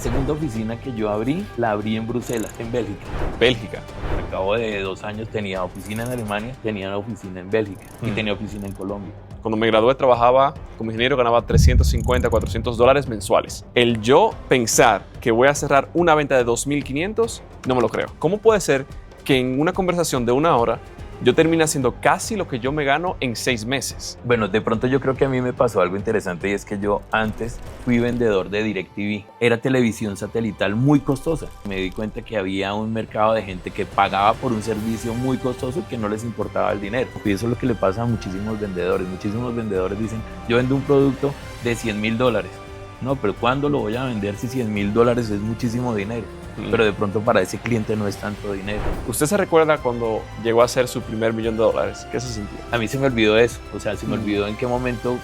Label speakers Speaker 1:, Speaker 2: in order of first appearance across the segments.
Speaker 1: Segunda oficina que yo abrí, la abrí en Bruselas, en Bélgica.
Speaker 2: Bélgica.
Speaker 1: Al cabo de 2 años tenía oficina en Alemania, tenía oficina en Bélgica y tenía oficina en Colombia.
Speaker 2: Cuando me gradué trabajaba como ingeniero, ganaba $350, $400 mensuales. El yo pensar que voy a cerrar una venta de 2.500, no me lo creo. ¿Cómo puede ser que en una conversación de 1 hora yo termine haciendo casi lo que yo me gano en 6 meses?
Speaker 1: Bueno, de pronto yo creo que a mí me pasó algo interesante y es que yo antes fui vendedor de DirecTV. Era televisión satelital muy costosa. Me di cuenta que había un mercado de gente que pagaba por un servicio muy costoso y que no les importaba el dinero. Y eso es lo que le pasa a muchísimos vendedores. Muchísimos vendedores dicen, yo vendo un producto de $100.000. No, pero ¿cuándo lo voy a vender si $100.000 es muchísimo dinero? Pero de pronto para ese cliente no es tanto dinero.
Speaker 2: ¿Usted se recuerda cuando llegó a hacer su primer $1.000.000? ¿Qué se sintió?
Speaker 1: A mí se me olvidó eso, o sea, se me olvidó en qué momento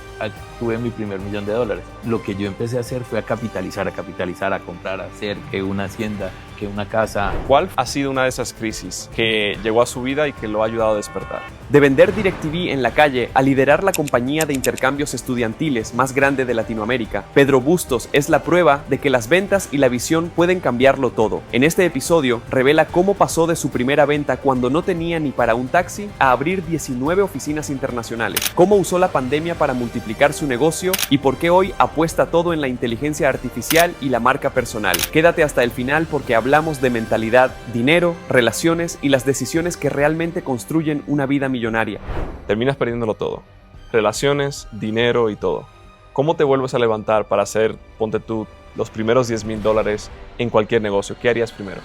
Speaker 1: tuve mi primer $1.000.000. Lo que yo empecé a hacer fue a capitalizar, a comprar, a hacer que una hacienda, que una casa.
Speaker 2: ¿Cuál ha sido una de esas crisis que llegó a su vida y que lo ha ayudado a despertar?
Speaker 3: De vender DirecTV en la calle a liderar la compañía de intercambios estudiantiles más grande de Latinoamérica, Pedro Bustos es la prueba de que las ventas y la visión pueden cambiarlo todo. En este episodio revela cómo pasó de su primera venta cuando no tenía ni para un taxi a abrir 19 oficinas internacionales, cómo usó la pandemia para multiplicar su negocio y por qué hoy apuesta todo en la inteligencia artificial y la marca personal. Quédate hasta el final porque hablamos de mentalidad, dinero, relaciones y las decisiones que realmente construyen una vida millonaria.
Speaker 2: Terminas perdiéndolo todo. Relaciones, dinero y todo. ¿Cómo te vuelves a levantar para hacer, ponte tú, los primeros $10.000 en cualquier negocio? ¿Qué harías primero?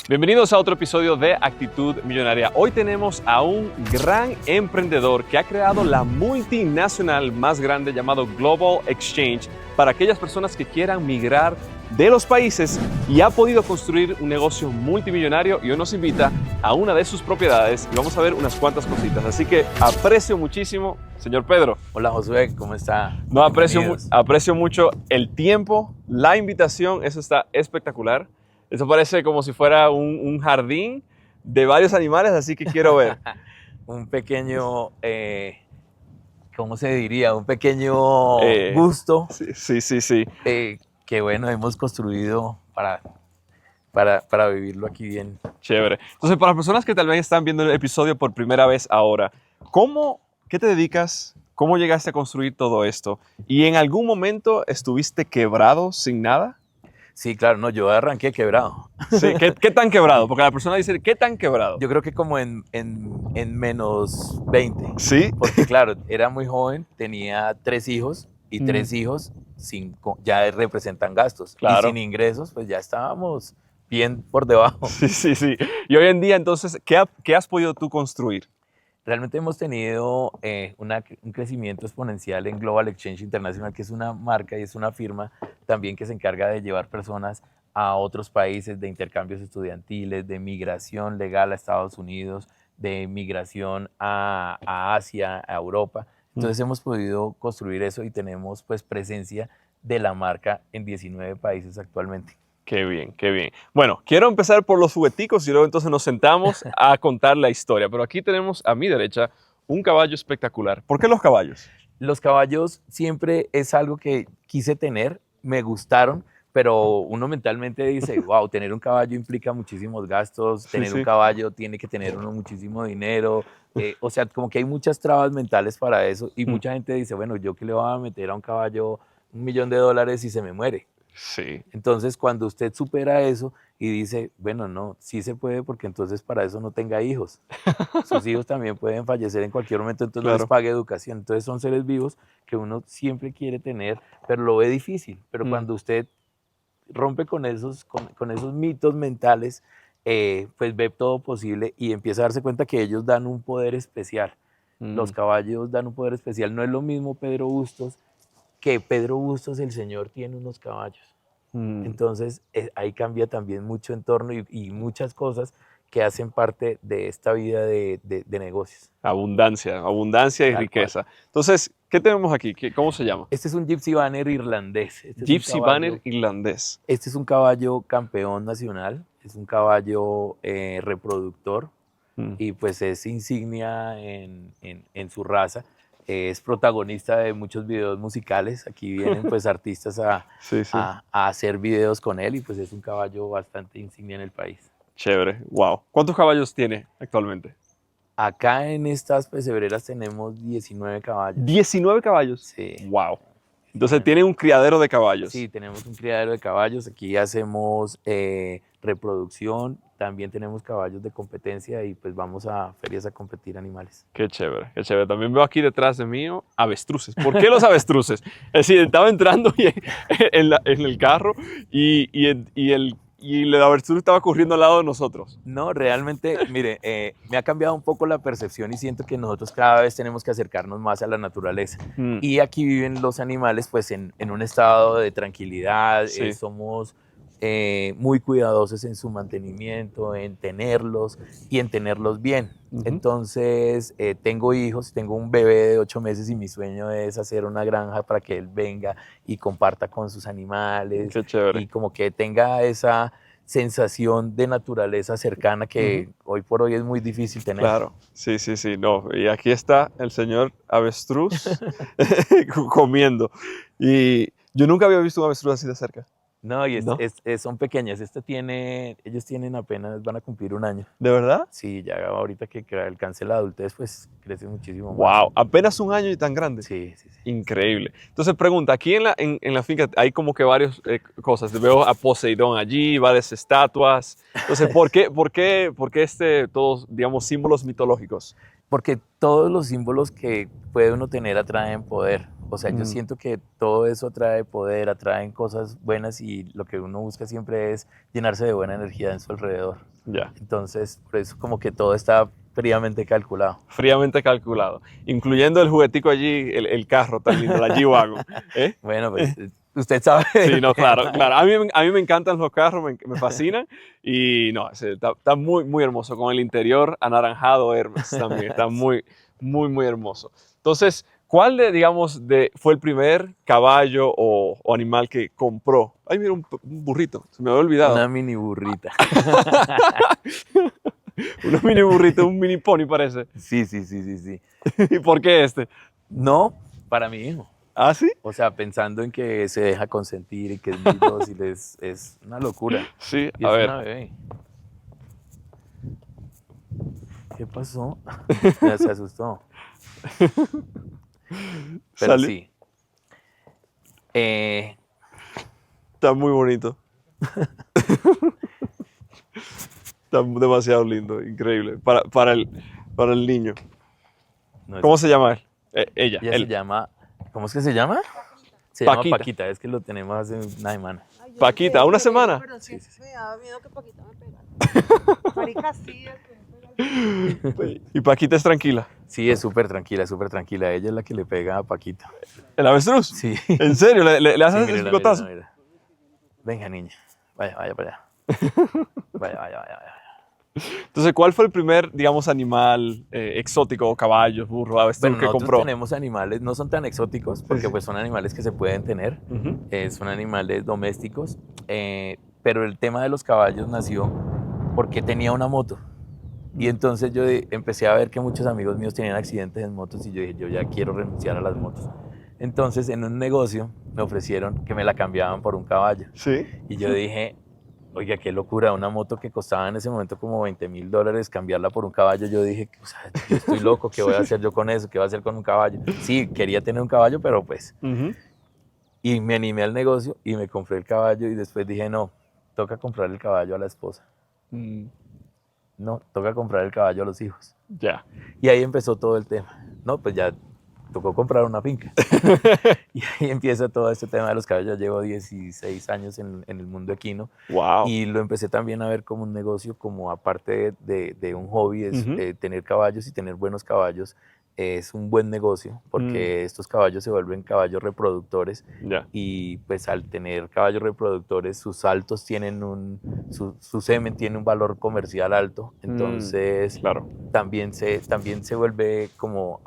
Speaker 2: Bienvenidos a otro episodio de Actitud Millonaria. Hoy tenemos a un gran emprendedor que ha creado la multinacional más grande llamado Global Exchange para aquellas personas que quieran migrar de los países y ha podido construir un negocio multimillonario y hoy nos invita a una de sus propiedades y vamos a ver unas cuantas cositas. Así que aprecio muchísimo, señor Pedro.
Speaker 1: Hola Josué, ¿cómo está?
Speaker 2: No, aprecio mucho el tiempo, la invitación, eso está espectacular. Eso parece como si fuera un jardín de varios animales, así que quiero ver.
Speaker 1: Un pequeño, ¿cómo se diría? Un pequeño gusto.
Speaker 2: Sí.
Speaker 1: Que bueno, hemos construido para vivirlo aquí bien.
Speaker 2: Chévere. Entonces, para las personas que tal vez están viendo el episodio por primera vez ahora, ¿qué te dedicas? ¿Cómo llegaste a construir todo esto? ¿Y en algún momento estuviste quebrado sin nada?
Speaker 1: Sí, claro, no, yo arranqué quebrado.
Speaker 2: Sí, ¿qué tan quebrado? Porque la persona dice, ¿qué tan quebrado?
Speaker 1: Yo creo que como en menos 20.
Speaker 2: Sí.
Speaker 1: Porque claro, era muy joven, tenía 3 hijos y 3 hijos ya representan gastos.
Speaker 2: Claro.
Speaker 1: Y sin ingresos, pues ya estábamos bien por debajo.
Speaker 2: Sí. Y hoy en día, entonces, ¿qué has podido tú construir?
Speaker 1: Realmente hemos tenido un crecimiento exponencial en Global Exchange International, que es una marca y es una firma también que se encarga de llevar personas a otros países, de intercambios estudiantiles, de migración legal a Estados Unidos, de migración a Asia, a Europa. Entonces hemos podido construir eso y tenemos pues presencia de la marca en 19 países actualmente.
Speaker 2: Qué bien, qué bien. Bueno, quiero empezar por los jugueticos y luego entonces nos sentamos a contar la historia. Pero aquí tenemos a mi derecha un caballo espectacular. ¿Por qué los caballos?
Speaker 1: Los caballos siempre es algo que quise tener, me gustaron, pero uno mentalmente dice, wow, tener un caballo implica muchísimos gastos, tener un caballo tiene que tener uno muchísimo dinero, o sea, como que hay muchas trabas mentales para eso y mucha gente dice, bueno, ¿yo qué le voy a meter a un caballo $1.000.000 si se me muere?
Speaker 2: Sí.
Speaker 1: Entonces, cuando usted supera eso y dice, bueno, no, sí se puede porque entonces para eso no tenga hijos. Sus hijos también pueden fallecer en cualquier momento, entonces no les pague educación. Entonces son seres vivos que uno siempre quiere tener, pero lo ve difícil. Pero cuando usted rompe con esos mitos mentales, pues ve todo posible y empieza a darse cuenta que ellos dan un poder especial. Los caballos dan un poder especial. No es lo mismo Pedro Bustos que Pedro Bustos, el señor, tiene unos caballos. Entonces ahí cambia también mucho entorno y muchas cosas que hacen parte de esta vida de negocios.
Speaker 2: Abundancia y riqueza. Entonces, ¿qué tenemos aquí? ¿Cómo se llama?
Speaker 1: Este es un Gypsy Banner irlandés.
Speaker 2: Gypsy Banner irlandés.
Speaker 1: Este es un caballo campeón nacional, es un caballo reproductor y pues es insignia en su raza. es protagonista de muchos videos musicales. Aquí vienen pues artistas
Speaker 2: Sí, sí.
Speaker 1: a hacer videos con él y pues es un caballo bastante insignia en el país.
Speaker 2: Chévere, wow. ¿Cuántos caballos tiene actualmente?
Speaker 1: Acá en estas pesebreras tenemos 19 caballos.
Speaker 2: 19 caballos.
Speaker 1: Sí.
Speaker 2: Wow. Entonces tiene un criadero de caballos.
Speaker 1: Sí, tenemos un criadero de caballos. Aquí hacemos reproducción. También tenemos caballos de competencia y pues vamos a ferias a competir animales.
Speaker 2: Qué chévere, qué chévere. También veo aquí detrás de mí avestruces. ¿Por qué los avestruces? Es decir, estaba entrando en el carro y el avestruz estaba corriendo al lado de nosotros.
Speaker 1: No, realmente, mire, me ha cambiado un poco la percepción y siento que nosotros cada vez tenemos que acercarnos más a la naturaleza. Y aquí viven los animales pues en un estado de tranquilidad,
Speaker 2: Sí.
Speaker 1: somos muy cuidadosos en su mantenimiento, en tenerlos y en tenerlos bien. Entonces, tengo hijos, tengo un bebé de 8 meses y mi sueño es hacer una granja para que él venga y comparta con sus animales.
Speaker 2: Qué chévere.
Speaker 1: Y como que tenga esa sensación de naturaleza cercana que hoy por hoy es muy difícil tener.
Speaker 2: Claro, sí, sí, sí, no. Y aquí está el señor avestruz comiendo. Y yo nunca había visto un avestruz así de cerca.
Speaker 1: No, y
Speaker 2: ¿No?
Speaker 1: son pequeñas. Ellos tienen apenas, van a cumplir 1 año.
Speaker 2: ¿De verdad?
Speaker 1: Sí, ya ahorita que alcance la adultez, pues crece muchísimo más.
Speaker 2: Wow, apenas 1 año y tan grande.
Speaker 1: Sí, sí, sí.
Speaker 2: Increíble. Entonces pregunta, aquí en la finca hay como que varias cosas. Veo a Poseidón allí, varias estatuas. Entonces, ¿por qué todos, digamos, símbolos mitológicos?
Speaker 1: Porque todos los símbolos que puede uno tener atraen poder. O sea, yo siento que todo eso atrae poder, atraen cosas buenas y lo que uno busca siempre es llenarse de buena energía en su alrededor.
Speaker 2: Ya.
Speaker 1: Entonces, por eso como que todo está fríamente calculado.
Speaker 2: Fríamente calculado. Incluyendo el juguetico allí, el carro tan lindo, la G-Wagon. ¿Eh?
Speaker 1: Bueno, pues usted sabe.
Speaker 2: Sí, no, claro, claro. A mí me encantan los carros, me fascinan. Y no, está muy, muy hermoso. Con el interior anaranjado Hermes también. Está muy, muy, muy hermoso. Entonces, ¿cuál fue el primer caballo o animal que compró? Ay, mira, un burrito. Se me había olvidado.
Speaker 1: Una mini burrita.
Speaker 2: Una mini burrito, un mini pony parece.
Speaker 1: Sí, sí, sí, sí, sí.
Speaker 2: ¿Y por qué este?
Speaker 1: No, para mi hijo.
Speaker 2: ¿Ah, sí?
Speaker 1: O sea, pensando en que se deja consentir y que es muy dócil, es una locura.
Speaker 2: Sí,
Speaker 1: Y
Speaker 2: a
Speaker 1: es
Speaker 2: ver.
Speaker 1: una bebé. ¿Qué pasó? Ya se asustó. Pero
Speaker 2: Sale-
Speaker 1: sí.
Speaker 2: Está muy bonito. Está demasiado lindo, increíble. Para el niño.
Speaker 1: No,
Speaker 2: ¿Cómo se llama él? Ella,
Speaker 1: ella
Speaker 2: él.
Speaker 1: se llama, ¿cómo es que se llama? Se llama
Speaker 2: Paquita.
Speaker 1: Paquita, es que lo tenemos hace una semana.
Speaker 4: Ay, yo
Speaker 2: Paquita,
Speaker 4: sé,
Speaker 2: ¿una
Speaker 4: pero-
Speaker 2: semana?
Speaker 4: Pero sí,
Speaker 1: Sí, sí, sí.
Speaker 4: me daba miedo que Paquita me pegara. Marica, sí, es que me pega.
Speaker 2: Y Paquita es tranquila.
Speaker 1: Sí, es súper tranquila, súper tranquila. Ella es la que le pega a Paquita.
Speaker 2: ¿El avestruz?
Speaker 1: Sí.
Speaker 2: ¿En serio? ¿Le haces
Speaker 1: Sí,
Speaker 2: el
Speaker 1: mírala,
Speaker 2: picotazo?
Speaker 1: mírala, mírala. Venga, niña. Vaya, vaya para allá. Vaya, vaya, vaya, vaya.
Speaker 2: Entonces, ¿cuál fue el primer, animal exótico, caballo, burro, avestruz
Speaker 1: Bueno,
Speaker 2: que
Speaker 1: nosotros
Speaker 2: compró?
Speaker 1: tenemos animales, no son tan exóticos, porque
Speaker 2: sí.
Speaker 1: pues son animales que se pueden tener,
Speaker 2: Ujú.
Speaker 1: son animales domésticos, pero el tema de los caballos nació porque tenía una moto. Y entonces yo empecé a ver que muchos amigos míos tenían accidentes en motos y yo dije, yo ya quiero renunciar a las motos. Entonces en un negocio me ofrecieron que me la cambiaban por un caballo.
Speaker 2: Sí.
Speaker 1: Y yo dije, oiga, qué locura, una moto que costaba en ese momento como $20,000, cambiarla por un caballo. Yo dije, o sea, yo estoy loco, ¿qué voy a hacer yo con eso? ¿Qué voy a hacer con un caballo? Sí, quería tener un caballo, pero pues...
Speaker 2: Ujú.
Speaker 1: Y me animé al negocio y me compré el caballo y después dije, no, toca comprar el caballo a la esposa.
Speaker 2: Mm,
Speaker 1: No, toca comprar el caballo a los hijos.
Speaker 2: ya.
Speaker 1: Y ahí empezó todo el tema. No, pues ya tocó comprar una finca. Y ahí empieza todo este tema de los caballos. Ya llevo 16 años en el mundo equino.
Speaker 2: Wow.
Speaker 1: Y lo empecé también a ver como un negocio, como aparte de un hobby, es
Speaker 2: Ujú.
Speaker 1: tener caballos y tener buenos caballos. Es un buen negocio porque estos caballos se vuelven caballos reproductores
Speaker 2: Ya.
Speaker 1: y pues al tener caballos reproductores sus saltos tienen su semen tiene un valor comercial alto, entonces
Speaker 2: Claro.
Speaker 1: también se vuelve como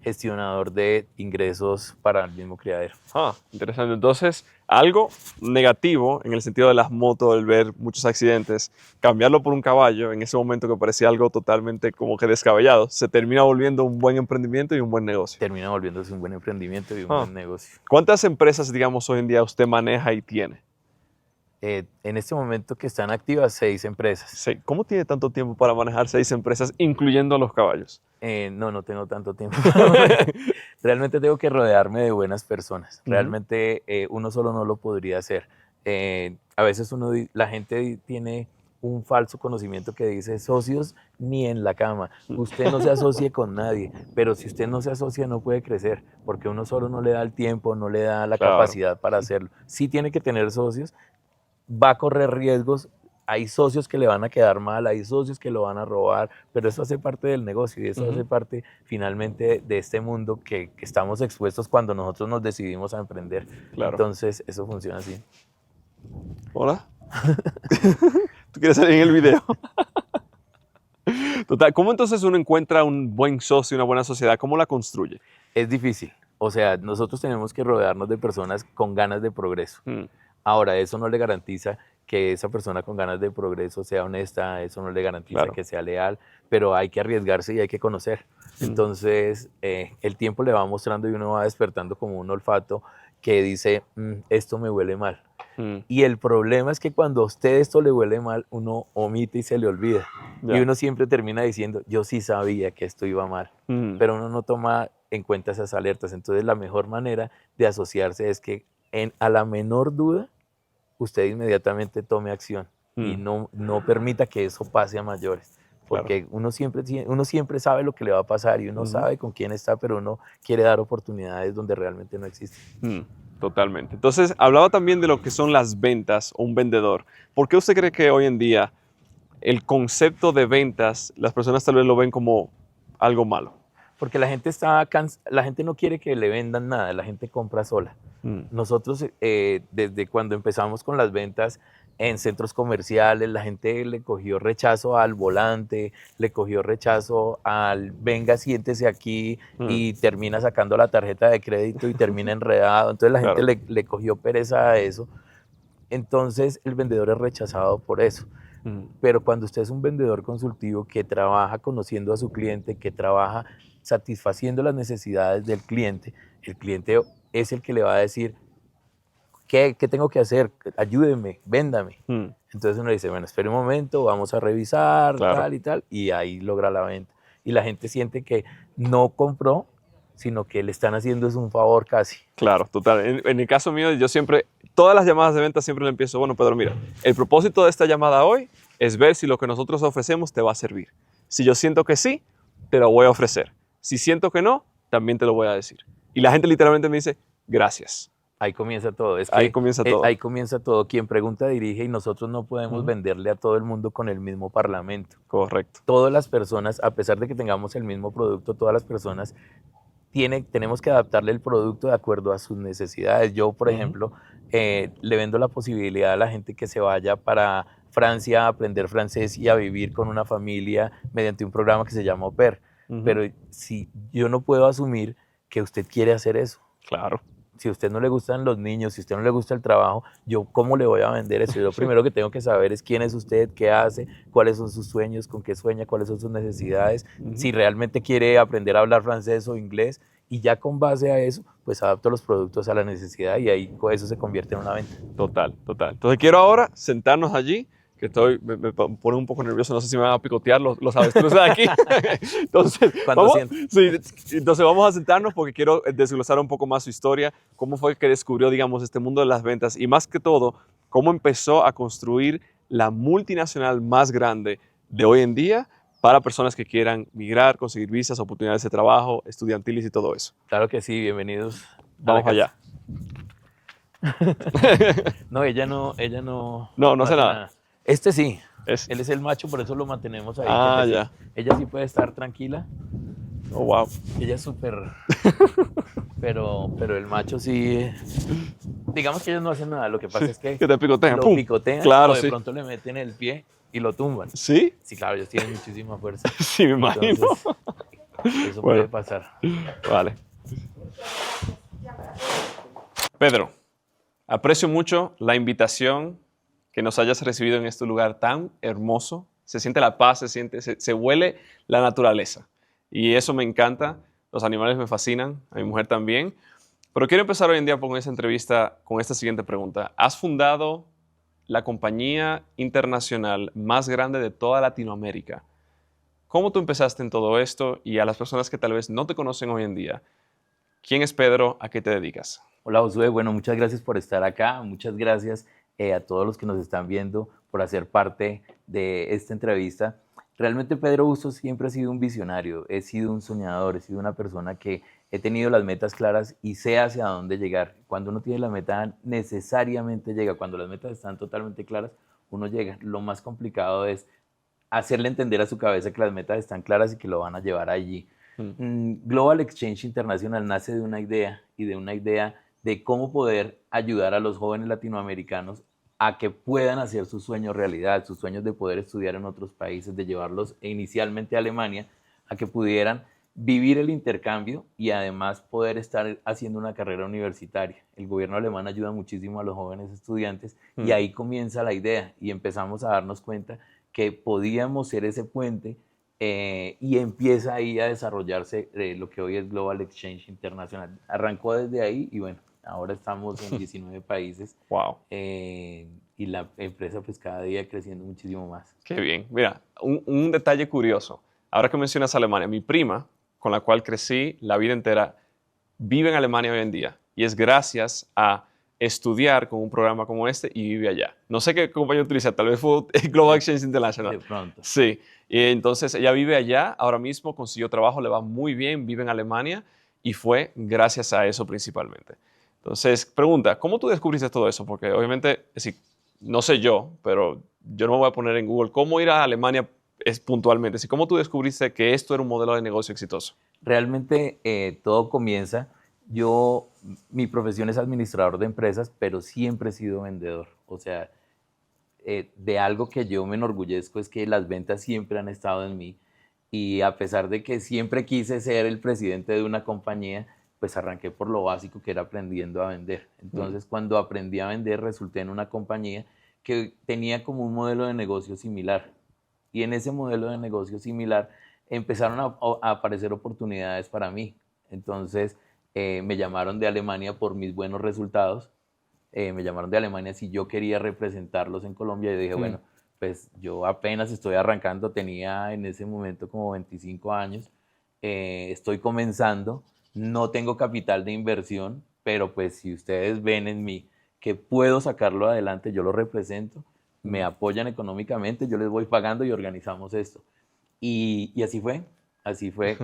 Speaker 1: gestionador de ingresos para el mismo criadero.
Speaker 2: Ah, interesante. Entonces, algo negativo en el sentido de las motos, el ver muchos accidentes, cambiarlo por un caballo en ese momento que parecía algo totalmente como que descabellado, se termina volviendo un buen emprendimiento y un buen negocio.
Speaker 1: Termina volviéndose un buen emprendimiento y un buen negocio.
Speaker 2: ¿Cuántas empresas, digamos, hoy en día usted maneja y tiene?
Speaker 1: En este momento que están activas 6 empresas.
Speaker 2: Sí. ¿Cómo tiene tanto tiempo para manejar 6 empresas, incluyendo a los caballos?
Speaker 1: No tengo tanto tiempo. Realmente tengo que rodearme de buenas personas. Realmente uno solo no lo podría hacer. A veces la gente tiene un falso conocimiento que dice socios ni en la cama. Usted no se asocie con nadie, pero si usted no se asocia no puede crecer, porque uno solo no le da el tiempo, no le da la capacidad para hacerlo. Sí tiene que tener socios, va a correr riesgos. Hay socios que le van a quedar mal, hay socios que lo van a robar, pero eso hace parte del negocio y eso hace parte finalmente de este mundo que estamos expuestos cuando nosotros nos decidimos a emprender.
Speaker 2: Claro.
Speaker 1: Entonces, eso funciona así.
Speaker 2: ¿Hola? ¿Tú quieres salir en el video? Total, ¿cómo entonces uno encuentra un buen socio, una buena sociedad? ¿Cómo la construye?
Speaker 1: Es difícil. O sea, nosotros tenemos que rodearnos de personas con ganas de progreso. Ahora, eso no le garantiza que esa persona con ganas de progreso sea honesta, eso no le garantiza que sea leal, pero hay que arriesgarse y hay que conocer. Entonces, el tiempo le va mostrando y uno va despertando como un olfato que dice, esto me huele mal. Y el problema es que cuando a usted esto le huele mal, uno omite y se le olvida. Y uno siempre termina diciendo, yo sí sabía que esto iba mal, pero uno no toma en cuenta esas alertas. Entonces, la mejor manera de asociarse es que a la menor duda, usted inmediatamente tome acción y no permita que eso pase a mayores. Porque uno siempre sabe lo que le va a pasar y uno sabe con quién está, pero uno quiere dar oportunidades donde realmente no existen.
Speaker 2: Totalmente. Entonces, hablaba también de lo que son las ventas o un vendedor. ¿Por qué usted cree que hoy en día el concepto de ventas, las personas tal vez lo ven como algo malo?
Speaker 1: Porque la gente no quiere que le vendan nada, la gente compra sola. Nosotros, desde cuando empezamos con las ventas en centros comerciales, la gente le cogió rechazo al volante, le cogió rechazo al venga, siéntese aquí y termina sacando la tarjeta de crédito y termina enredado. Entonces la gente le cogió pereza a eso. Entonces el vendedor es rechazado por eso. Pero cuando usted es un vendedor consultivo que trabaja conociendo a su cliente, que trabaja satisfaciendo las necesidades del cliente, el cliente es el que le va a decir, ¿qué tengo que hacer? Ayúdeme, véndame. Entonces uno dice, bueno, espere un momento, vamos a revisar, tal y tal, y ahí logra la venta. Y la gente siente que no compró, sino que le están haciendo es un favor casi.
Speaker 2: Claro, total. En el caso mío, yo siempre, todas las llamadas de venta siempre le empiezo, bueno, Pedro, mira, el propósito de esta llamada hoy es ver si lo que nosotros ofrecemos te va a servir. Si yo siento que sí, te lo voy a ofrecer. Si siento que no, también te lo voy a decir. Y la gente literalmente me dice, gracias.
Speaker 1: Ahí comienza todo.
Speaker 2: Ahí comienza todo.
Speaker 1: Ahí comienza todo. Quien pregunta dirige y nosotros no podemos venderle a todo el mundo con el mismo parlamento.
Speaker 2: Correcto.
Speaker 1: Todas las personas, a pesar de que tengamos el mismo producto, todas las personas tenemos que adaptarle el producto de acuerdo a sus necesidades. Yo, por ejemplo, le vendo la posibilidad a la gente que se vaya para Francia a aprender francés y a vivir con una familia mediante un programa que se llama Au Pair. Pero si yo no puedo asumir que usted quiere hacer eso.
Speaker 2: Claro.
Speaker 1: Si a usted no le gustan los niños, si a usted no le gusta el trabajo, ¿yo cómo le voy a vender eso? Yo lo primero que tengo que saber es quién es usted, qué hace, cuáles son sus sueños, con qué sueña, cuáles son sus necesidades, si realmente quiere aprender a hablar francés o inglés, y ya con base a eso, pues adapto los productos a la necesidad y ahí eso se convierte en una venta.
Speaker 2: Total, total. Entonces quiero ahora sentarnos allí, que me pone un poco nervioso, no sé si me van a picotear los avestruces de aquí. Entonces, entonces vamos a sentarnos porque quiero desglosar un poco más su historia, cómo fue que descubrió, digamos, este mundo de las ventas y más que todo, cómo empezó a construir la multinacional más grande de hoy en día para personas que quieran migrar, conseguir visas, oportunidades de trabajo, estudiantiles y todo eso.
Speaker 1: Claro que sí, bienvenidos.
Speaker 2: Vamos allá.
Speaker 1: No, ella no
Speaker 2: hace nada.
Speaker 1: Este sí, él es el macho, por eso lo mantenemos ahí.
Speaker 2: Ya.
Speaker 1: Sí. Ella sí puede estar tranquila.
Speaker 2: Oh, wow.
Speaker 1: Ella es súper... pero el macho sí... Digamos que ellos no hacen nada, lo que pasa es que
Speaker 2: te picotean,
Speaker 1: lo
Speaker 2: ¡pum!
Speaker 1: picotean
Speaker 2: Claro,
Speaker 1: o de pronto le meten el pie y lo tumban.
Speaker 2: ¿Sí?
Speaker 1: Sí, claro, ellos tienen muchísima fuerza.
Speaker 2: Sí, me imagino.
Speaker 1: Entonces, Eso
Speaker 2: Bueno.
Speaker 1: puede pasar.
Speaker 2: Vale. Pedro, aprecio mucho la invitación que nos hayas recibido en este lugar tan hermoso. Se siente la paz, se huele la naturaleza. Y eso me encanta. Los animales me fascinan, a mi mujer también. Pero quiero empezar hoy en día con esta entrevista con esta siguiente pregunta. Has fundado la compañía internacional más grande de toda Latinoamérica. ¿Cómo tú empezaste en todo esto? Y a las personas que tal vez no te conocen hoy en día, ¿quién es Pedro? ¿A qué te dedicas?
Speaker 1: Hola Josué, bueno, muchas gracias por estar acá, muchas gracias a todos los que nos están viendo por hacer parte de esta entrevista. Realmente Pedro Bustos siempre ha sido un visionario, he sido un soñador, he sido una persona que he tenido las metas claras y sé hacia dónde llegar. Cuando uno tiene la meta necesariamente llega, cuando las metas están totalmente claras, uno llega. Lo más complicado es hacerle entender a su cabeza que las metas están claras y que lo van a llevar allí. Global Exchange International nace de una idea y de una idea de cómo poder ayudar a los jóvenes latinoamericanos a que puedan hacer sus sueños realidad, sus sueños de poder estudiar en otros países, de llevarlos inicialmente a Alemania, a que pudieran vivir el intercambio y además poder estar haciendo una carrera universitaria. El gobierno alemán ayuda muchísimo a los jóvenes estudiantes y ahí comienza la idea y empezamos a darnos cuenta que podíamos ser ese puente y empieza ahí a desarrollarse lo que hoy es Global Exchange International. Arrancó desde ahí y bueno, ahora estamos en 19 países.
Speaker 2: Wow.
Speaker 1: Y la empresa pues cada día creciendo muchísimo más.
Speaker 2: Qué bien. Mira, un detalle curioso. Ahora que mencionas Alemania, mi prima, con la cual crecí la vida entera, vive en Alemania hoy en día. Y es gracias a estudiar con un programa como este y vive allá. No sé qué compañía utiliza, tal vez fue Global Exchange International.
Speaker 1: De pronto.
Speaker 2: Sí. Y entonces ella vive allá, ahora mismo consiguió trabajo, le va muy bien, vive en Alemania y fue gracias a eso principalmente. Entonces, pregunta, ¿cómo tú descubriste todo eso? Porque obviamente, no sé yo, pero yo no me voy a poner en Google cómo ir a Alemania puntualmente. ¿Cómo tú descubriste que esto era un modelo de negocio exitoso?
Speaker 1: Realmente todo comienza. Mi profesión es administrador de empresas, pero siempre he sido vendedor. O sea, de algo que yo me enorgullezco es que las ventas siempre han estado en mí. Y a pesar de que siempre quise ser el presidente de una compañía, pues arranqué por lo básico que era aprendiendo a vender. Entonces, cuando aprendí a vender, resulté en una compañía que tenía como un modelo de negocio similar. Y en ese modelo de negocio similar empezaron a aparecer oportunidades para mí. Entonces, me llamaron de Alemania por mis buenos resultados. Me llamaron de Alemania si yo quería representarlos en Colombia. Y dije, bueno, pues yo apenas estoy arrancando, tenía en ese momento como 25 años. Estoy comenzando, no tengo capital de inversión, pero pues si ustedes ven en mí que puedo sacarlo adelante, yo lo represento, me apoyan económicamente, yo les voy pagando y organizamos esto. Y así fue,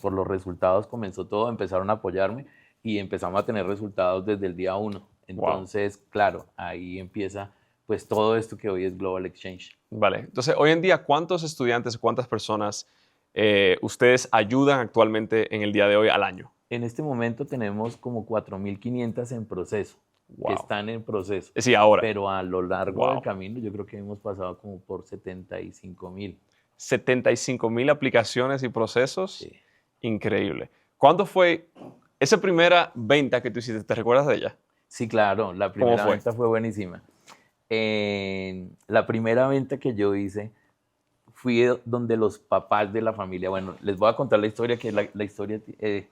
Speaker 1: por los resultados comenzó todo, empezaron a apoyarme y empezamos a tener resultados desde el día 1. Entonces, claro, ahí empieza pues todo esto que hoy es Global Exchange.
Speaker 2: Vale, entonces hoy en día, ¿cuántos estudiantes, cuántas personas ustedes ayudan actualmente en el día de hoy al año?
Speaker 1: En este momento tenemos como 4.500 en proceso, que están en proceso.
Speaker 2: Sí, ahora.
Speaker 1: Pero a lo largo del camino yo creo que hemos pasado como por 75.000.
Speaker 2: 75.000 aplicaciones y procesos.
Speaker 1: Sí.
Speaker 2: Increíble. ¿Cuándo fue esa primera venta que tú hiciste? ¿Te recuerdas de ella?
Speaker 1: Sí, claro, la primera venta fue buenísima. La primera venta que yo hice fui donde los papás de la familia, bueno, les voy a contar la historia, que la historia,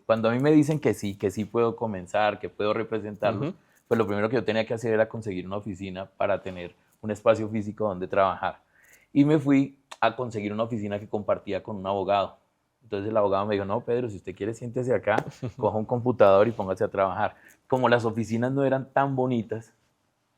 Speaker 1: cuando a mí me dicen que sí puedo comenzar, que puedo representarlos, pues lo primero que yo tenía que hacer era conseguir una oficina para tener un espacio físico donde trabajar. Y me fui a conseguir una oficina que compartía con un abogado. Entonces el abogado me dijo, no, Pedro, si usted quiere, siéntese acá, coja un computador y póngase a trabajar. Como las oficinas no eran tan bonitas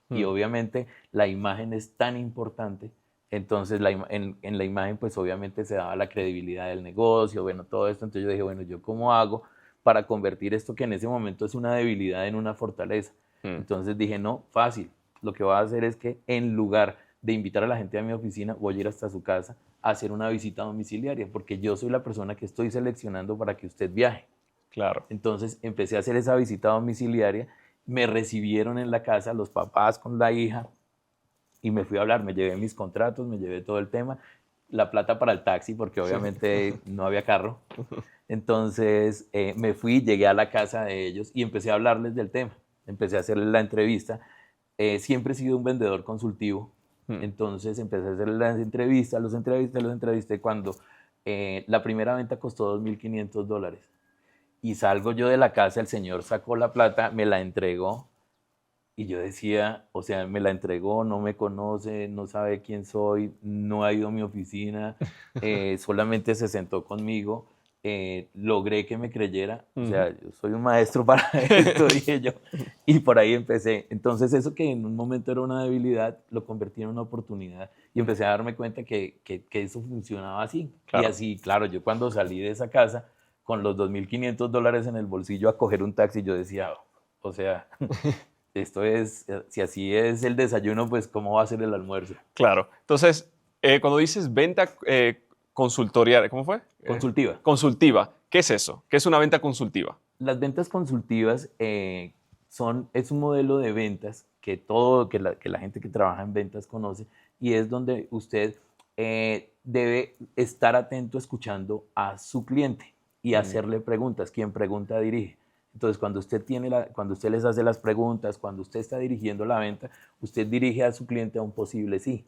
Speaker 1: y obviamente la imagen es tan importante, entonces en la imagen pues obviamente se daba la credibilidad del negocio, bueno, todo esto. Entonces yo dije, bueno, ¿yo cómo hago para convertir esto que en ese momento es una debilidad en una fortaleza? Entonces dije, no, fácil. Lo que voy a hacer es que en lugar de invitar a la gente a mi oficina, voy a ir hasta su casa a hacer una visita domiciliaria, porque yo soy la persona que estoy seleccionando para que usted viaje.
Speaker 2: Claro.
Speaker 1: Entonces empecé a hacer esa visita domiciliaria, me recibieron en la casa los papás con la hija y me fui a hablar, me llevé mis contratos, me llevé todo el tema. la plata para el taxi, porque obviamente no había carro. Entonces me fui, llegué a la casa de ellos y empecé a hablarles del tema. Empecé a hacerles la entrevista. Siempre he sido un vendedor consultivo. Entonces empecé a hacer las entrevistas, los entrevisté cuando la primera venta costó $2.500. Y salgo yo de la casa, el señor sacó la plata, me la entregó. Y yo decía, o sea, me la entregó, no me conoce, no sabe quién soy, no ha ido a mi oficina, solamente se sentó conmigo, logré que me creyera, o sea, yo soy un maestro para esto, dije yo, y por ahí empecé. Entonces eso que en un momento era una debilidad, lo convertí en una oportunidad y empecé a darme cuenta que eso funcionaba así.
Speaker 2: Claro.
Speaker 1: Y así, claro, yo cuando salí de esa casa, con los $2.500 en el bolsillo a coger un taxi, yo decía, o sea... Esto es, si así es el desayuno, pues ¿cómo va a ser el almuerzo?
Speaker 2: Claro. Entonces, cuando dices venta consultorial, ¿cómo fue?
Speaker 1: Consultiva.
Speaker 2: Consultiva. ¿Qué es eso? ¿Qué es una venta consultiva?
Speaker 1: Las ventas consultivas es un modelo de ventas que la gente que trabaja en ventas conoce, y es donde usted debe estar atento escuchando a su cliente y hacerle preguntas. Quien pregunta dirige. Entonces, cuando usted les hace las preguntas, cuando usted está dirigiendo la venta, usted dirige a su cliente a un posible sí.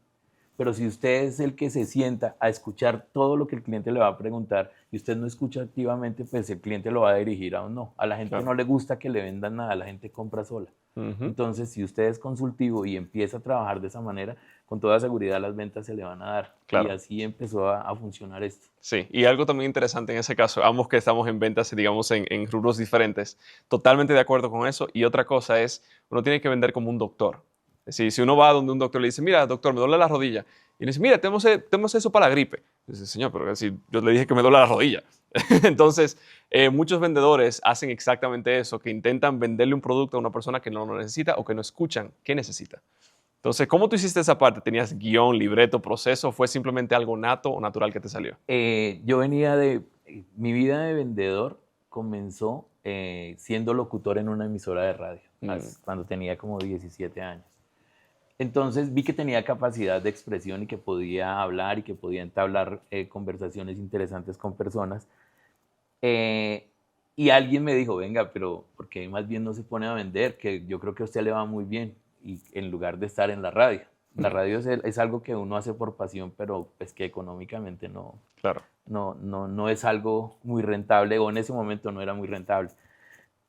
Speaker 1: Pero si usted es el que se sienta a escuchar todo lo que el cliente le va a preguntar y usted no escucha activamente, pues el cliente lo va a dirigir a un no. A la gente no le gusta que le vendan nada, la gente compra sola. Entonces, si usted es consultivo y empieza a trabajar de esa manera, con toda seguridad las ventas se le van a dar.
Speaker 2: Claro.
Speaker 1: Y así empezó a funcionar esto.
Speaker 2: Sí, y algo también interesante en ese caso, ambos que estamos en ventas, digamos, en rubros diferentes, totalmente de acuerdo con eso. Y otra cosa es, uno tiene que vender como un doctor. Es decir, si uno va donde un doctor le dice, mira, doctor, me duele la rodilla. Y le dice, mira, tenemos eso para la gripe. Y dice, señor, pero si yo le dije que me duele la rodilla. Entonces, muchos vendedores hacen exactamente eso, que intentan venderle un producto a una persona que no lo necesita o que no escuchan qué necesita. Entonces, ¿cómo tú hiciste esa parte? ¿Tenías guión, libreto, proceso? ¿Fue simplemente algo nato o natural que te salió?
Speaker 1: Yo venía mi vida de vendedor comenzó siendo locutor en una emisora de radio, cuando tenía como 17 años. Entonces vi que tenía capacidad de expresión y que podía hablar y que podía entablar conversaciones interesantes con personas. Y alguien me dijo, venga, pero ¿por qué más bien no se pone a vender? Que yo creo que a usted le va muy bien, y en lugar de estar en la radio. La radio es algo que uno hace por pasión, pero es que económicamente
Speaker 2: Claro.
Speaker 1: no es algo muy rentable, o en ese momento no era muy rentable.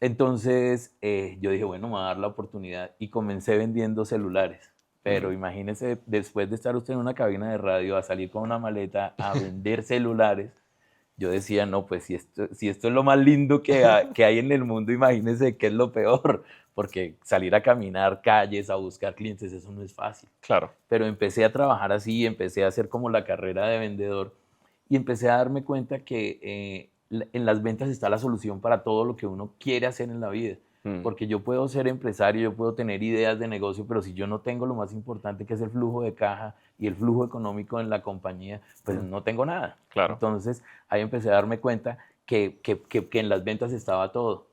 Speaker 1: Entonces yo dije, bueno, me voy a dar la oportunidad, y comencé vendiendo celulares. Pero imagínese, después de estar usted en una cabina de radio, a salir con una maleta a vender celulares, yo decía, no, pues si esto es lo más lindo que hay en el mundo, imagínese qué es lo peor, porque salir a caminar calles, a buscar clientes, eso no es fácil.
Speaker 2: Claro.
Speaker 1: Pero empecé a trabajar así, empecé a hacer como la carrera de vendedor, y empecé a darme cuenta que en las ventas está la solución para todo lo que uno quiere hacer en la vida. Porque yo puedo ser empresario, yo puedo tener ideas de negocio, pero si yo no tengo lo más importante, que es el flujo de caja y el flujo económico en la compañía, pues no tengo nada.
Speaker 2: Claro.
Speaker 1: Entonces ahí empecé a darme cuenta que en las ventas estaba todo.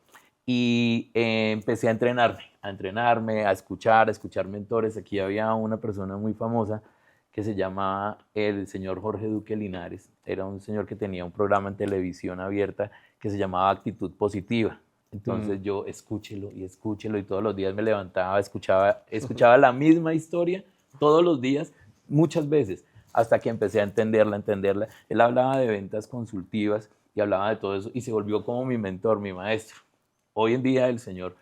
Speaker 1: Y empecé a entrenarme, a escuchar mentores. Aquí había una persona muy famosa que se llamaba el señor Jorge Duque Linares. Era un señor que tenía un programa en televisión abierta que se llamaba Actitud Positiva. Entonces yo escúchelo, y todos los días me levantaba, escuchaba la misma historia todos los días, muchas veces, hasta que empecé a entenderla. Él hablaba de ventas consultivas y hablaba de todo eso, y se volvió como mi mentor, mi maestro. Hoy en día el señor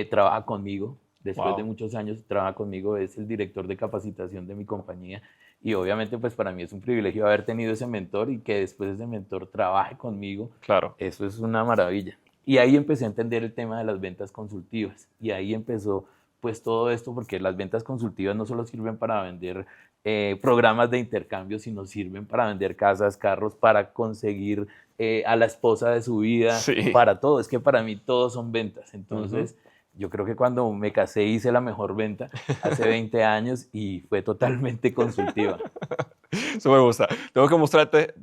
Speaker 1: trabaja conmigo, después de muchos años trabaja conmigo, es el director de capacitación de mi compañía, y obviamente pues para mí es un privilegio haber tenido ese mentor, y que después ese mentor trabaje conmigo.
Speaker 2: Claro.
Speaker 1: Eso es una maravilla. Y ahí empecé a entender el tema de las ventas consultivas, y ahí empezó pues todo esto, porque las ventas consultivas no solo sirven para vender programas de intercambio, sino sirven para vender casas, carros, para conseguir a la esposa de su vida, para todo. Es que para mí todos son ventas. Entonces yo creo que cuando me casé hice la mejor venta hace 20 años, y fue totalmente consultiva.
Speaker 2: Eso me gusta. Tengo que mostrarte,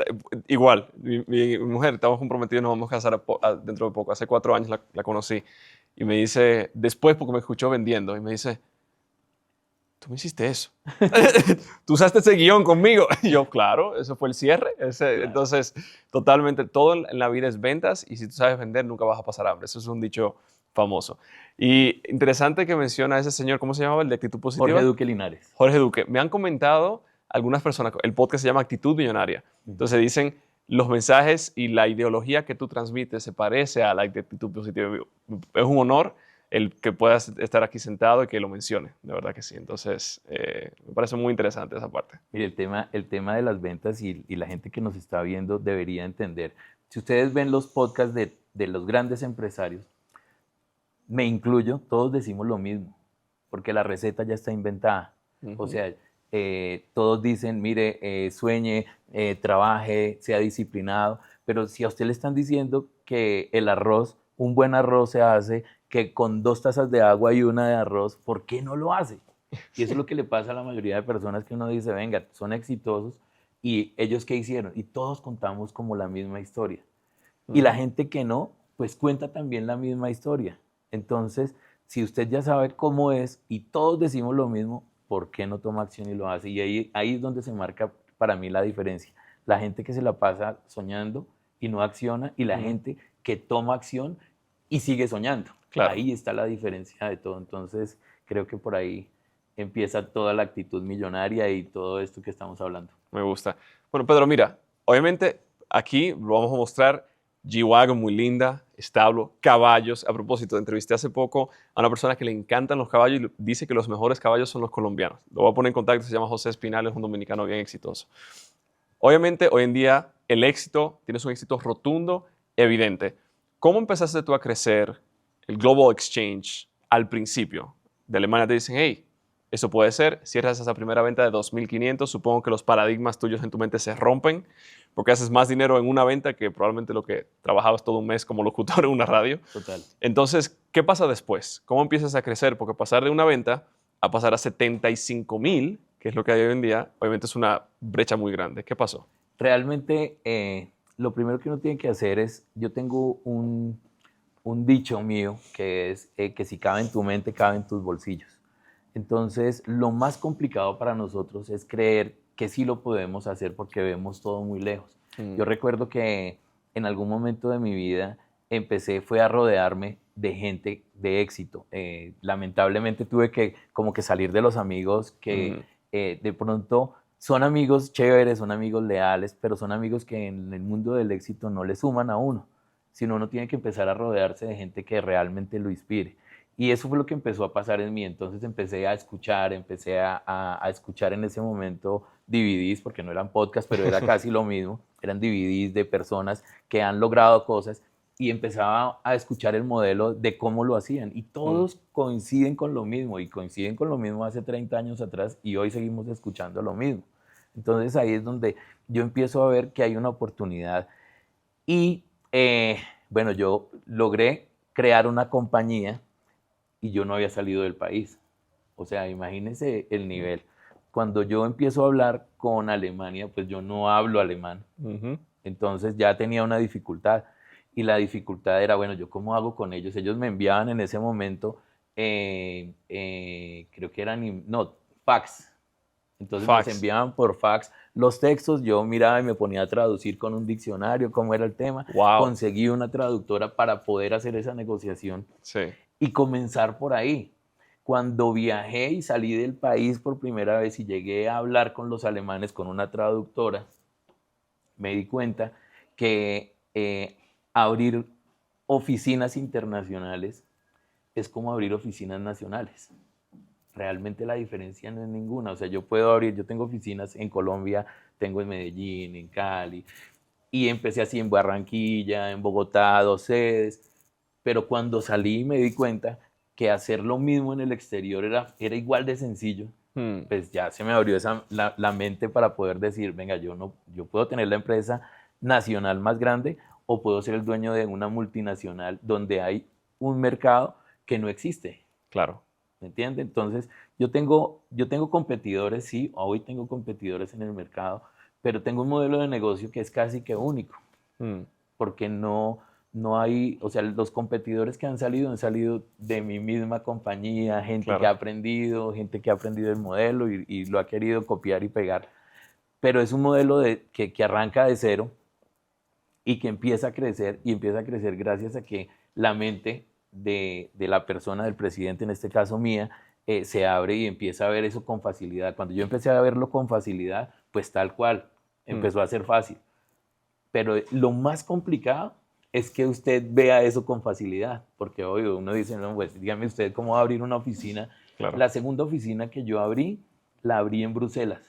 Speaker 2: igual, mi mujer, estamos comprometidos, nos vamos a casar dentro de poco. Hace 4 años la conocí, y me dice, después, porque me escuchó vendiendo, y me dice, tú me hiciste eso. Tú usaste ese guión conmigo. Y yo, claro, eso fue el cierre.
Speaker 1: Claro.
Speaker 2: Entonces, totalmente, todo en la vida es ventas y si tú sabes vender, nunca vas a pasar hambre. Eso es un dicho famoso. Y interesante que menciona a ese señor, ¿cómo se llamaba? El de actitud positiva.
Speaker 1: Jorge Duque Linares.
Speaker 2: Jorge Duque. Me han comentado algunas personas, el podcast se llama Actitud Millonaria. Entonces dicen, los mensajes y la ideología que tú transmites se parece a la actitud positiva. Es un honor el que puedas estar aquí sentado y que lo mencione, de verdad que sí. Entonces, me parece muy interesante esa parte.
Speaker 1: Mire, el tema de las ventas y la gente que nos está viendo debería entender. Si ustedes ven los podcasts de los grandes empresarios, me incluyo, todos decimos lo mismo, porque la receta ya está inventada. O sea, todos dicen, mire, sueñe, trabaje, sea disciplinado, pero si a usted le están diciendo que el arroz, un buen arroz se hace que con 2 tazas de agua y 1 de arroz, ¿por qué no lo hace? Y eso es lo que le pasa a la mayoría de personas que uno dice, venga, son exitosos, y ellos ¿qué hicieron? Y todos contamos como la misma historia. Y la gente que no, pues cuenta también la misma historia. Entonces, si usted ya sabe cómo es y todos decimos lo mismo, ¿por qué no toma acción y lo hace? Y ahí es donde se marca para mí la diferencia. La gente que se la pasa soñando y no acciona, y la gente que toma acción y sigue soñando.
Speaker 2: Claro.
Speaker 1: Ahí está la diferencia de todo. Entonces, creo que por ahí empieza toda la actitud millonaria y todo esto que estamos hablando.
Speaker 2: Me gusta. Bueno, Pedro, mira, obviamente aquí lo vamos a mostrar. G-Wagon muy linda, establo, caballos. A propósito, entrevisté hace poco a una persona que le encantan los caballos y dice que los mejores caballos son los colombianos. Lo voy a poner en contacto, se llama José Espinal, es un dominicano bien exitoso. Obviamente, hoy en día, el éxito, tienes un éxito rotundo, evidente. ¿Cómo empezaste tú a crecer el Global Exchange al principio? De Alemania te dicen, hey, eso puede ser, cierras esa primera venta de 2.500, supongo que los paradigmas tuyos en tu mente se rompen, porque haces más dinero en una venta que probablemente lo que trabajabas todo un mes como locutor en una radio.
Speaker 1: Total.
Speaker 2: Entonces, ¿qué pasa después? ¿Cómo empiezas a crecer? Porque pasar de una venta a pasar a 75,000, que es lo que hay hoy en día, obviamente es una brecha muy grande. ¿Qué pasó?
Speaker 1: Realmente, lo primero que uno tiene que hacer es, yo tengo un dicho mío que es que si cabe en tu mente, cabe en tus bolsillos. Entonces, lo más complicado para nosotros es creer que sí lo podemos hacer porque vemos todo muy lejos. Yo recuerdo que en algún momento de mi vida fue a rodearme de gente de éxito. Lamentablemente tuve que como que salir de los amigos que de pronto son amigos chéveres, son amigos leales, pero son amigos que en el mundo del éxito no le suman a uno, sino uno tiene que empezar a rodearse de gente que realmente lo inspire. Y eso fue lo que empezó a pasar en mí. Entonces empecé a escuchar en ese momento DVDs, porque no eran podcasts, pero era casi lo mismo. Eran DVDs de personas que han logrado cosas, y empezaba a escuchar el modelo de cómo lo hacían. Y todos coinciden con lo mismo, y coinciden con lo mismo hace 30 años atrás, y hoy seguimos escuchando lo mismo. Entonces ahí es donde yo empiezo a ver que hay una oportunidad. Y bueno, yo logré crear una compañía y yo no había salido del país. O sea, imagínense el nivel. Cuando yo empiezo a hablar con Alemania, pues yo no hablo alemán. Entonces ya tenía una dificultad. Y la dificultad era, bueno, ¿yo cómo hago con ellos? Ellos me enviaban en ese momento, creo que eran, no, fax. Entonces
Speaker 2: Fax.
Speaker 1: nos enviaban por fax los textos, yo miraba y me ponía a traducir con un diccionario cómo era el tema.
Speaker 2: Wow.
Speaker 1: Conseguí una traductora para poder hacer esa negociación.
Speaker 2: Sí.
Speaker 1: Y comenzar por ahí. Cuando viajé y salí del país por primera vez y llegué a hablar con los alemanes, con una traductora, me di cuenta que abrir oficinas internacionales es como abrir oficinas nacionales. Realmente la diferencia no es ninguna. O sea, yo tengo oficinas en Colombia, tengo en Medellín, en Cali, y empecé así en Barranquilla, en Bogotá, 2 sedes. Pero cuando salí me di cuenta que hacer lo mismo en el exterior era igual de sencillo. Pues ya se me abrió la mente para poder decir, venga, yo puedo tener la empresa nacional más grande, o puedo ser el dueño de una multinacional donde hay un mercado que no existe.
Speaker 2: Claro.
Speaker 1: ¿Me entiende? Entonces, yo tengo competidores, sí, hoy tengo competidores en el mercado, pero tengo un modelo de negocio que es casi que único, porque no no hay, o sea, los competidores que han salido de mi misma compañía, gente
Speaker 2: Claro.
Speaker 1: que ha aprendido, gente que ha aprendido el modelo y lo ha querido copiar y pegar. Pero es un modelo que arranca de cero y que empieza a crecer y empieza a crecer gracias a que la mente de la persona, del presidente, en este caso mía, se abre y empieza a ver eso con facilidad. Cuando yo empecé a verlo con facilidad, pues tal cual, empezó a ser fácil. Pero lo más complicado es que usted vea eso con facilidad, porque hoy uno dice, no, pues dígame usted cómo va a abrir una oficina.
Speaker 2: Claro.
Speaker 1: La segunda oficina que yo abrí, la abrí en Bruselas,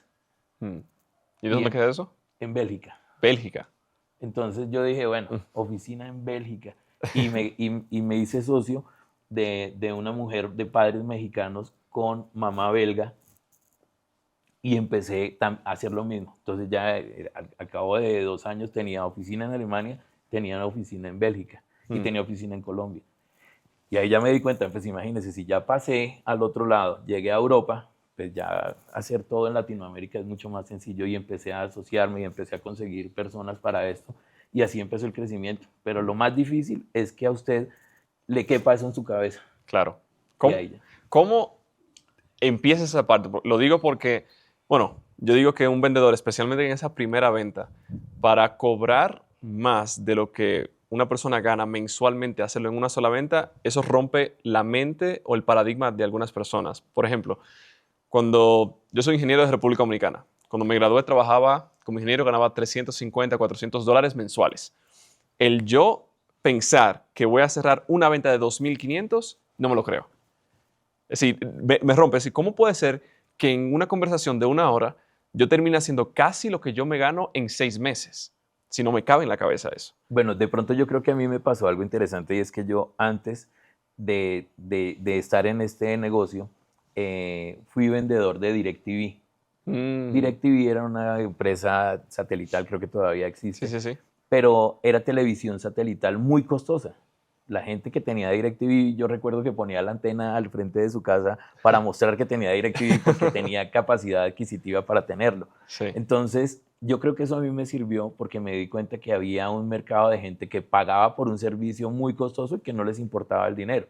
Speaker 2: ¿Y dónde
Speaker 1: Bien.
Speaker 2: queda eso?
Speaker 1: en Bélgica.
Speaker 2: Bélgica.
Speaker 1: Entonces yo dije, bueno, oficina en Bélgica. Y me hice socio de una mujer de padres mexicanos con mamá belga y empecé a hacer lo mismo. Entonces ya al cabo de 2 años tenía oficina en Alemania, tenía una oficina en Bélgica y tenía oficina en Colombia. Y ahí ya me di cuenta, pues imagínense, si ya pasé al otro lado, llegué a Europa, pues ya hacer todo en Latinoamérica es mucho más sencillo y empecé a asociarme y empecé a conseguir personas para esto y así empezó el crecimiento. Pero lo más difícil es que a usted le quepa eso en su cabeza.
Speaker 2: Claro.
Speaker 1: Y
Speaker 2: ¿Cómo,
Speaker 1: ahí ya.
Speaker 2: cómo empieza esa parte? Lo digo porque, bueno, yo digo que un vendedor, especialmente en esa primera venta, para cobrar más de lo que una persona gana mensualmente, hacerlo en una sola venta, eso rompe la mente o el paradigma de algunas personas. Por ejemplo, cuando yo soy ingeniero de República Dominicana, cuando me gradué trabajaba como ingeniero, ganaba $350, $400 mensuales. El yo pensar que voy a cerrar una venta de 2.500, no me lo creo. Es decir, me rompe. Es decir, ¿cómo puede ser que en una conversación de 1 hora yo termine haciendo casi lo que yo me gano en 6 meses? Si no me cabe en la cabeza eso.
Speaker 1: Bueno, de pronto yo creo que a mí me pasó algo interesante y es que yo antes de estar en este negocio fui vendedor de DirecTV. DirecTV era una empresa satelital, creo que todavía existe,
Speaker 2: Sí, sí, sí.
Speaker 1: pero era televisión satelital muy costosa. La gente que tenía DirecTV, yo recuerdo que ponía la antena al frente de su casa para mostrar que tenía DirecTV porque tenía capacidad adquisitiva para tenerlo.
Speaker 2: Sí.
Speaker 1: Entonces, yo creo que eso a mí me sirvió porque me di cuenta que había un mercado de gente que pagaba por un servicio muy costoso y que no les importaba el dinero.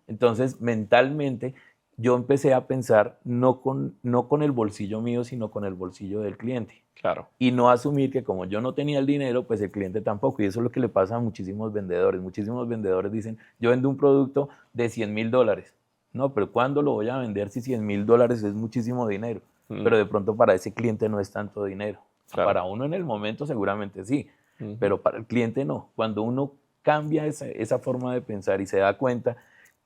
Speaker 1: Entonces, mentalmente, yo empecé a pensar no con el bolsillo mío, sino con el bolsillo del cliente.
Speaker 2: Claro.
Speaker 1: Y no asumir que como yo no tenía el dinero, pues el cliente tampoco. Y eso es lo que le pasa a muchísimos vendedores. Muchísimos vendedores dicen, yo vendo un producto de $100,000. No, pero ¿cuándo lo voy a vender si $100,000 es muchísimo dinero? Pero de pronto para ese cliente no es tanto dinero.
Speaker 2: Claro.
Speaker 1: Para uno en el momento seguramente sí, pero para el cliente no. Cuando uno cambia esa forma de pensar y se da cuenta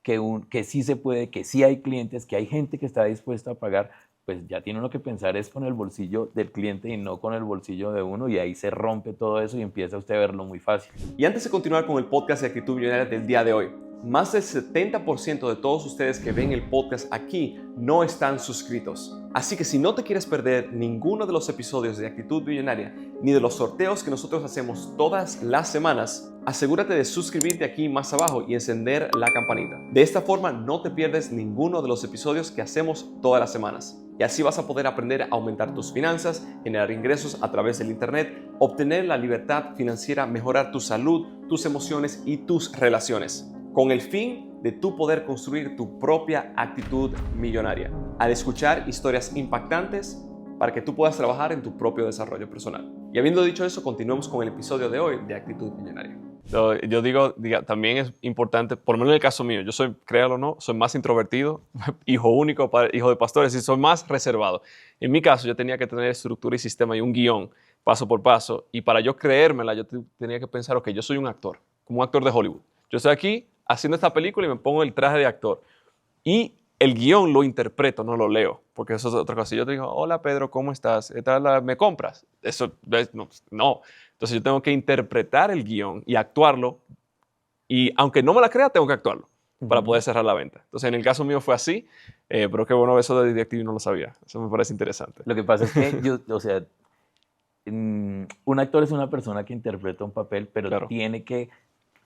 Speaker 1: que sí se puede, que sí hay clientes, que hay gente que está dispuesta a pagar, pues ya tiene uno que pensar es con el bolsillo del cliente y no con el bolsillo de uno, y ahí se rompe todo eso y empieza usted a verlo muy fácil.
Speaker 3: Y antes de continuar con el podcast de Actitud Millonaria del día de hoy, más del 70% de todos ustedes que ven el podcast aquí no están suscritos. Así que si no te quieres perder ninguno de los episodios de Actitud Millonaria ni de los sorteos que nosotros hacemos todas las semanas, asegúrate de suscribirte aquí más abajo y encender la campanita. De esta forma no te pierdes ninguno de los episodios que hacemos todas las semanas. Y así vas a poder aprender a aumentar tus finanzas, generar ingresos a través del internet, obtener la libertad financiera, mejorar tu salud, tus emociones y tus relaciones, con el fin de tú poder construir tu propia actitud millonaria, al escuchar historias impactantes para que tú puedas trabajar en tu propio desarrollo personal. Y habiendo dicho eso, continuemos con el episodio de hoy de Actitud Millonaria.
Speaker 2: Yo digo, también es importante, por lo menos en el caso mío, yo soy, créalo o no, soy más introvertido, hijo único, hijo de pastor, es decir, soy más reservado. En mi caso, yo tenía que tener estructura y sistema y un guión, paso por paso, y para yo creérmela, yo tenía que pensar, ok, yo soy un actor, como un actor de Hollywood. Yo estoy aquí haciendo esta película y me pongo el traje de actor. Y el guión lo interpreto, no lo leo, porque eso es otra cosa. Si yo te digo, hola Pedro, ¿cómo estás? ¿Me compras? Eso no. Entonces yo tengo que interpretar el guión y actuarlo, y aunque no me la crea, tengo que actuarlo para poder cerrar la venta. Entonces en el caso mío fue así, pero qué bueno, eso de DirecTV no lo sabía. Eso me parece interesante.
Speaker 1: Lo que pasa es que un actor es una persona que interpreta un papel, pero
Speaker 2: Claro.
Speaker 1: tiene que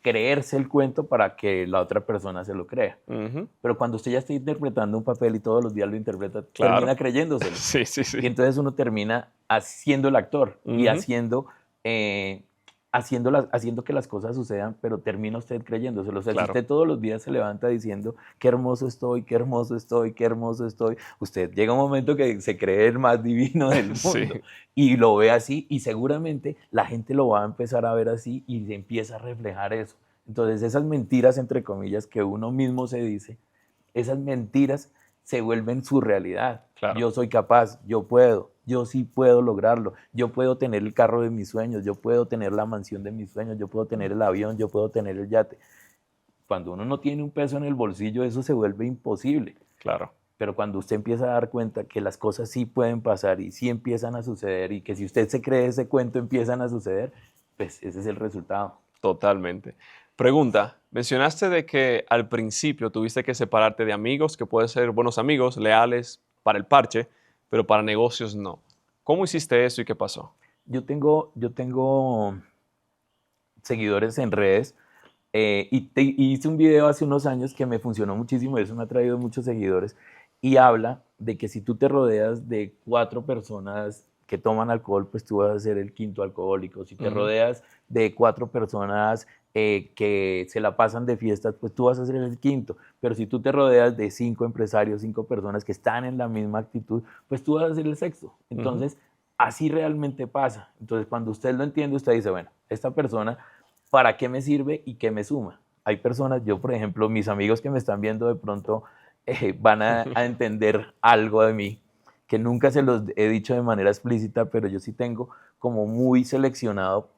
Speaker 1: creerse el cuento para que la otra persona se lo crea. Pero cuando usted ya está interpretando un papel y todos los días lo interpreta,
Speaker 2: Claro.
Speaker 1: termina creyéndoselo.
Speaker 2: Sí, sí, sí.
Speaker 1: Y entonces uno termina haciendo el actor y haciendo haciendo que las cosas sucedan, pero termina usted creyéndoselo. O sea,
Speaker 2: Claro.
Speaker 1: si usted todos los días se levanta diciendo, qué hermoso estoy, qué hermoso estoy, qué hermoso estoy, usted llega un momento que se cree el más divino del mundo
Speaker 2: Sí.
Speaker 1: y lo ve así y seguramente la gente lo va a empezar a ver así y se empieza a reflejar eso. Entonces esas mentiras, entre comillas, que uno mismo se dice, esas mentiras se vuelven su realidad.
Speaker 2: Claro.
Speaker 1: Yo soy capaz, yo puedo, yo sí puedo lograrlo, yo puedo tener el carro de mis sueños, yo puedo tener la mansión de mis sueños, yo puedo tener el avión, yo puedo tener el yate. Cuando uno no tiene un peso en el bolsillo, eso se vuelve imposible.
Speaker 2: Claro.
Speaker 1: Pero cuando usted empieza a dar cuenta que las cosas sí pueden pasar y sí empiezan a suceder y que si usted se cree ese cuento empiezan a suceder, pues ese es el resultado.
Speaker 2: Totalmente. Pregunta, mencionaste de que al principio tuviste que separarte de amigos, que pueden ser buenos amigos, leales para el parche, pero para negocios no. ¿Cómo hiciste eso y qué pasó?
Speaker 1: Yo tengo seguidores en redes y hice un video hace unos años que me funcionó muchísimo, eso me ha traído muchos seguidores y habla de que si tú te rodeas de 4 personas que toman alcohol, pues tú vas a ser el quinto alcohólico. Si te
Speaker 2: Ujú.
Speaker 1: rodeas de 4 personas que se la pasan de fiestas, pues tú vas a ser el quinto. Pero si tú te rodeas de 5 empresarios, 5 personas que están en la misma actitud, pues tú vas a ser el sexto. Entonces, así realmente pasa. Entonces, cuando usted lo entiende, usted dice, bueno, esta persona, ¿para qué me sirve y qué me suma? Hay personas, yo por ejemplo, mis amigos que me están viendo de pronto van a entender algo de mí, que nunca se los he dicho de manera explícita, pero yo sí tengo como muy seleccionado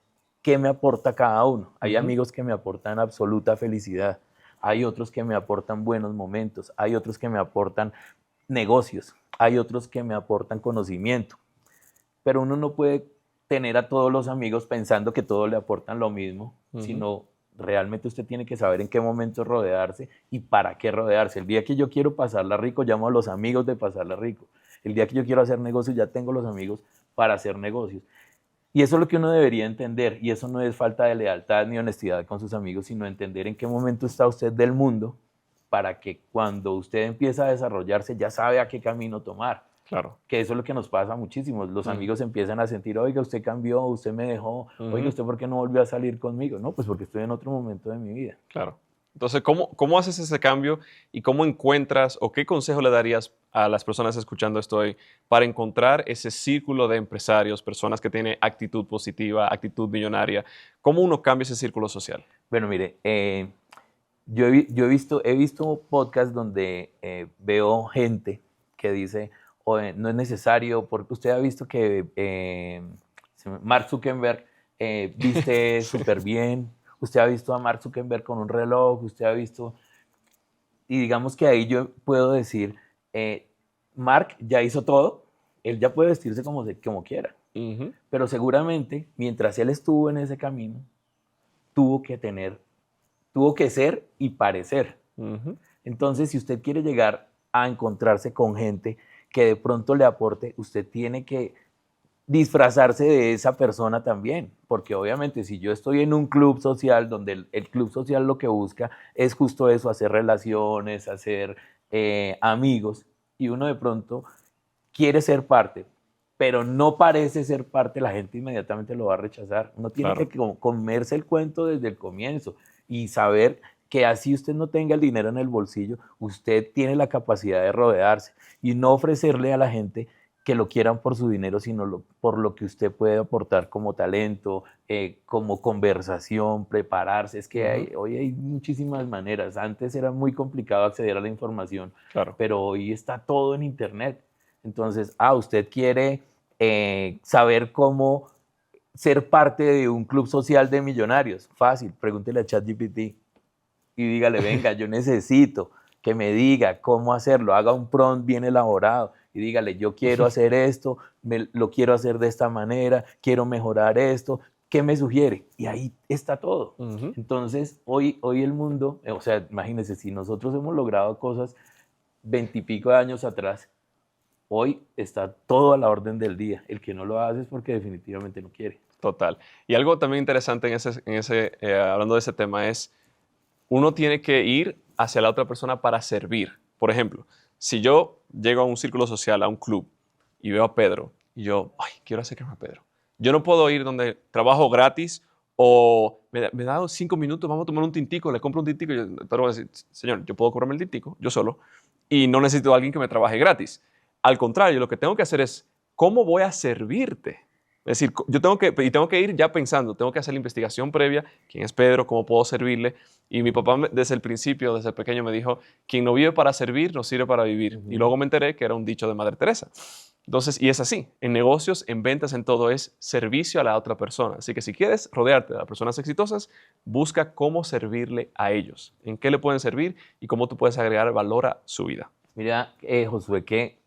Speaker 1: qué me aporta cada uno. Hay amigos que me aportan absoluta felicidad, hay otros que me aportan buenos momentos, hay otros que me aportan negocios, hay otros que me aportan conocimiento, pero uno no puede tener a todos los amigos pensando que todos le aportan lo mismo, sino realmente usted tiene que saber en qué momento rodearse y para qué rodearse. El día que yo quiero pasarla rico, llamo a los amigos de pasarla rico. El día que yo quiero hacer negocios, ya tengo los amigos para hacer negocios. Y eso es lo que uno debería entender, y eso no es falta de lealtad ni honestidad con sus amigos, sino entender en qué momento está usted del mundo para que cuando usted empieza a desarrollarse ya sabe a qué camino tomar.
Speaker 2: Claro.
Speaker 1: Que eso es lo que nos pasa muchísimo. Los amigos empiezan a sentir, oiga, usted cambió, usted me dejó, oiga, ¿usted por qué no volvió a salir conmigo? No, pues porque estoy en otro momento de mi vida.
Speaker 2: Claro. Entonces, ¿cómo haces ese cambio y cómo encuentras o qué consejo le darías a las personas escuchando esto hoy para encontrar ese círculo de empresarios, personas que tienen actitud positiva, actitud millonaria? ¿Cómo uno cambia ese círculo social?
Speaker 1: Bueno, mire, yo he visto podcasts donde veo gente que dice, "Oye, no es necesario, porque usted ha visto que Mark Zuckerberg viste súper bien, usted ha visto a Mark Zuckerberg con un reloj, usted ha visto", y digamos que ahí yo puedo decir, Mark ya hizo todo, él ya puede vestirse como quiera, pero seguramente mientras él estuvo en ese camino, tuvo que ser y parecer. Entonces, si usted quiere llegar a encontrarse con gente que de pronto le aporte, usted tiene que disfrazarse de esa persona también, porque obviamente si yo estoy en un club social donde el club social lo que busca es justo eso, hacer relaciones, hacer amigos, y uno de pronto quiere ser parte, pero no parece ser parte, la gente inmediatamente lo va a rechazar. Uno tiene
Speaker 2: Claro.
Speaker 1: que comerse el cuento desde el comienzo y saber que así usted no tenga el dinero en el bolsillo, usted tiene la capacidad de rodearse y no ofrecerle a la gente que lo quieran por su dinero, sino por lo que usted puede aportar como talento, como conversación, prepararse. Es que hoy hay muchísimas maneras. Antes era muy complicado acceder a la información,
Speaker 2: Claro.
Speaker 1: pero hoy está todo en Internet. Entonces, usted quiere saber cómo ser parte de un club social de millonarios. Fácil, pregúntele a ChatGPT y dígale, venga, yo necesito que me diga cómo hacerlo, haga un prompt bien elaborado y dígale, yo quiero hacer esto, lo quiero hacer de esta manera, quiero mejorar esto, ¿qué me sugiere? Y ahí está todo. Entonces, hoy el mundo, o sea, imagínense, si nosotros hemos logrado cosas 20 y pico de años atrás, hoy está todo a la orden del día. El que no lo hace es porque definitivamente no quiere.
Speaker 2: Total. Y algo también interesante hablando de ese tema es, uno tiene que ir hacia la otra persona para servir. Por ejemplo, si yo llego a un círculo social, a un club, y veo a Pedro, y yo, quiero acercarme a Pedro. Yo no puedo ir donde trabajo gratis O me da 5 minutos, vamos a tomar un tintico, le compro un tintico. Pero voy a decir, señor, yo puedo cobrarme el tintico, yo solo, y no necesito a alguien que me trabaje gratis. Al contrario, lo que tengo que hacer es, ¿cómo voy a servirte? Es decir, yo tengo que ir ya pensando, tengo que hacer la investigación previa, quién es Pedro, cómo puedo servirle. Y mi papá desde el principio, desde pequeño, me dijo, quien no vive para servir, no sirve para vivir. Y luego me enteré que era un dicho de Madre Teresa. Entonces, y es así, en negocios, en ventas, en todo es servicio a la otra persona. Así que si quieres rodearte de las personas exitosas, busca cómo servirle a ellos, en qué le pueden servir y cómo tú puedes agregar valor a su vida.
Speaker 1: Mira, Josué, que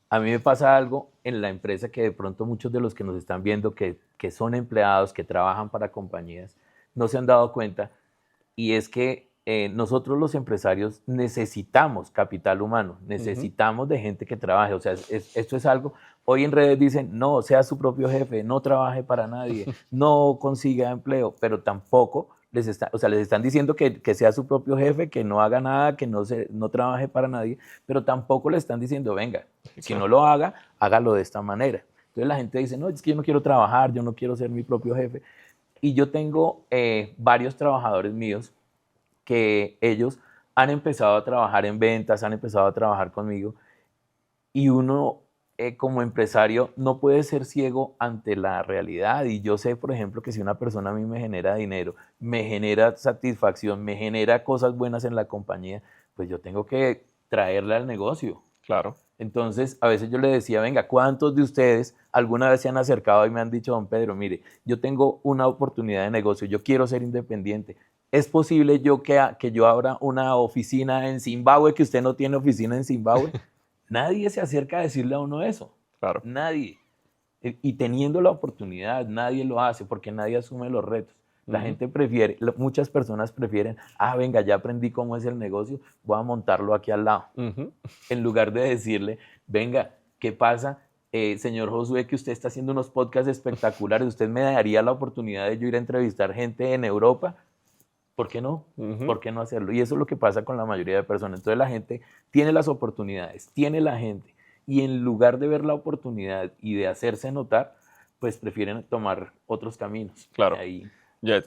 Speaker 1: a mí me pasa algo en la empresa que de pronto muchos de los que nos están viendo, que son empleados, que trabajan para compañías, no se han dado cuenta, y es que nosotros los empresarios necesitamos capital humano, necesitamos de gente que trabaje. O sea, esto es algo, hoy en redes dicen, no, sea su propio jefe, no trabaje para nadie, no consiga empleo, pero tampoco les están diciendo que sea su propio jefe, que no haga nada, que no trabaje para nadie, pero tampoco le están diciendo, venga, si no lo haga, hágalo de esta manera. Entonces la gente dice, no, es que yo no quiero trabajar, yo no quiero ser mi propio jefe. Y yo tengo varios trabajadores míos que ellos han empezado a trabajar en ventas, han empezado a trabajar conmigo, y uno como empresario no puede ser ciego ante la realidad. Y yo sé, por ejemplo, que si una persona a mí me genera dinero, me genera satisfacción, me genera cosas buenas en la compañía, pues yo tengo que traerla al negocio.
Speaker 2: Claro.
Speaker 1: Entonces, a veces yo le decía, venga, ¿cuántos de ustedes alguna vez se han acercado y me han dicho, don Pedro, mire, yo tengo una oportunidad de negocio, yo quiero ser independiente? ¿Es posible que yo abra una oficina en Zimbabue, que usted no tiene oficina en Zimbabue? Nadie se acerca a decirle a uno eso.
Speaker 2: Claro.
Speaker 1: Nadie. Y teniendo la oportunidad, nadie lo hace porque nadie asume los retos. La gente prefiere, muchas personas prefieren, venga, ya aprendí cómo es el negocio, voy a montarlo aquí al lado. En lugar de decirle, venga, ¿qué pasa, señor Josué, que usted está haciendo unos podcasts espectaculares? ¿Usted me daría la oportunidad de yo ir a entrevistar gente en Europa? ¿Por qué no? ¿Por qué no hacerlo? Y eso es lo que pasa con la mayoría de personas. Entonces la gente tiene las oportunidades, tiene la gente, y en lugar de ver la oportunidad y de hacerse notar, pues prefieren tomar otros caminos.
Speaker 2: Claro.
Speaker 1: Ahí.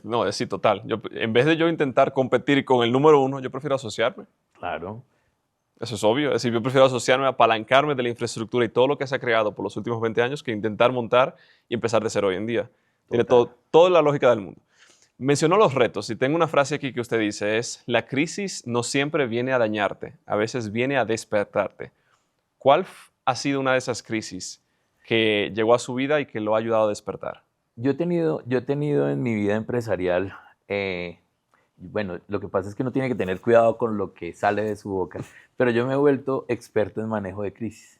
Speaker 2: No, sí, total. En vez de yo intentar competir con el número uno, yo prefiero asociarme.
Speaker 1: Claro.
Speaker 2: Eso es obvio. Es decir, yo prefiero asociarme, apalancarme de la infraestructura y todo lo que se ha creado por los últimos 20 años que intentar montar y empezar de cero hoy en día. Tiene toda la lógica del mundo. Mencionó los retos y tengo una frase aquí que usted dice, es, la crisis no siempre viene a dañarte, a veces viene a despertarte. ¿Cuál ha sido una de esas crisis que llegó a su vida y que lo ha ayudado a despertar?
Speaker 1: Yo he tenido en mi vida empresarial, bueno, lo que pasa es que uno tiene que tener cuidado con lo que sale de su boca, pero yo me he vuelto experto en manejo de crisis,